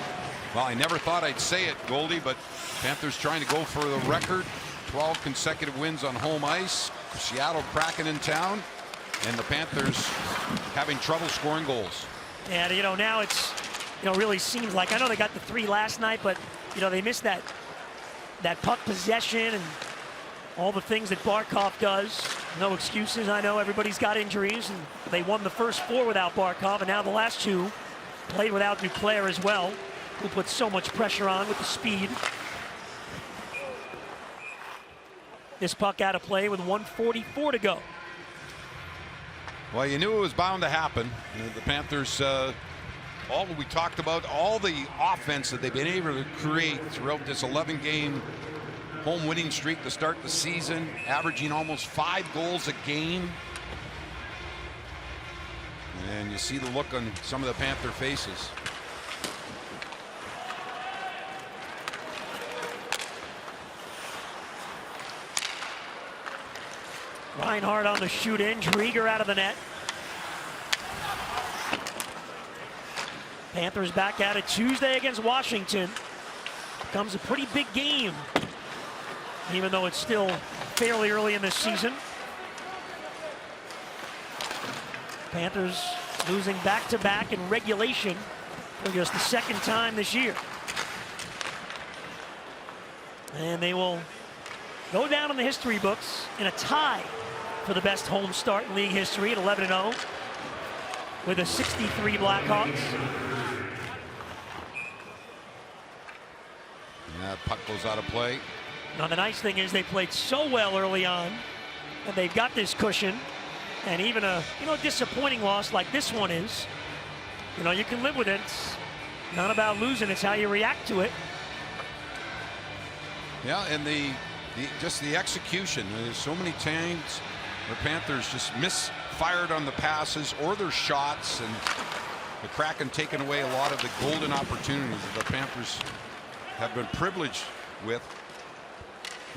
Well, I never thought I'd say it, Goldie, but Panthers trying to go for the record. 12 consecutive wins on home ice. Seattle Kraken in town, and the Panthers having trouble scoring goals. And, you know, now it's, you know, really seems like, I know they got the 3 last night, but, you know, they missed that puck possession and all the things that Barkov does. No excuses. I know everybody's got injuries, and they won the first 4 without Barkov, and now the last 2 played without Duclair as well, who put so much pressure on with the speed. This puck out of play with 1:44 to go. Well, you knew it was bound to happen. You know, the Panthers, all we talked about, all the offense that they've been able to create throughout this 11-game home winning streak to start the season, averaging almost 5 goals a game. And you see the look on some of the Panther faces. Reinhardt on the shoot in, Driedger out of the net. Panthers back at it Tuesday against Washington. Becomes a pretty big game, even though it's still fairly early in this season. Panthers losing back-to-back in regulation for just the 2nd time this year. And they will go down in the history books in a tie for the best home start in league history at 11-0 with the 63 Blackhawks. Yeah, puck goes out of play. Now the nice thing is they played so well early on, and they've got this cushion And even a disappointing loss like this one is, you can live with it. It's not about losing, it's how you react to it. Yeah, and just the execution. There's so many times the Panthers just misfired on the passes or their shots, and the Kraken taking away a lot of the golden opportunities that the Panthers have been privileged with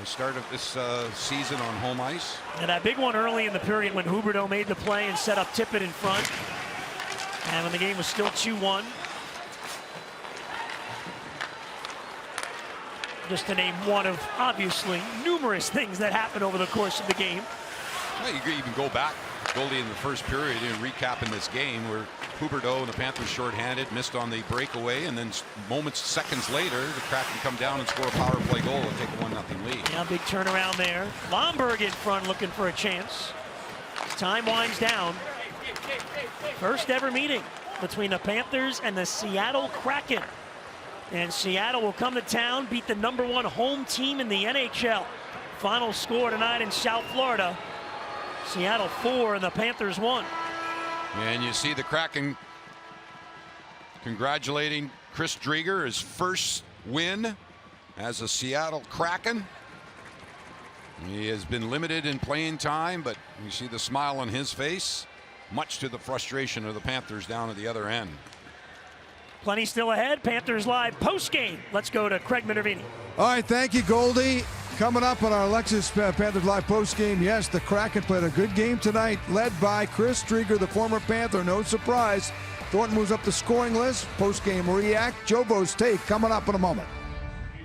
the start of this season on home ice. And that big one early in the period when Huberdeau made the play and set up Tippett in front. And when the game was still 2-1. Just to name one of, obviously, numerous things that happened over the course of the game. Well, you could even go back, Goldie, in the first period and recapping this game where Huberdeau and the Panthers shorthanded, missed on the breakaway, and then seconds later, the Kraken come down and score a power play goal and take a 1-0 lead. Yeah, big turnaround there. Lomberg in front looking for a chance. Time winds down. First ever meeting between the Panthers and the Seattle Kraken. And Seattle will come to town, beat the #1 home team in the NHL. Final score tonight in South Florida. Seattle 4 and the Panthers 1. And you see the Kraken congratulating Chris Driedger, his first win as a Seattle Kraken. He has been limited in playing time, but you see the smile on his face, much to the frustration of the Panthers down at the other end. Plenty still ahead. Panthers Live post-game. Let's go to Craig Minervini. All right, thank you, Goldie. Coming up on our Lexus Panthers Live post-game, yes, the Kraken played a good game tonight, led by Chris Driedger, the former Panther. No surprise. Thornton moves up the scoring list. Post-game react. Jobo's take coming up in a moment.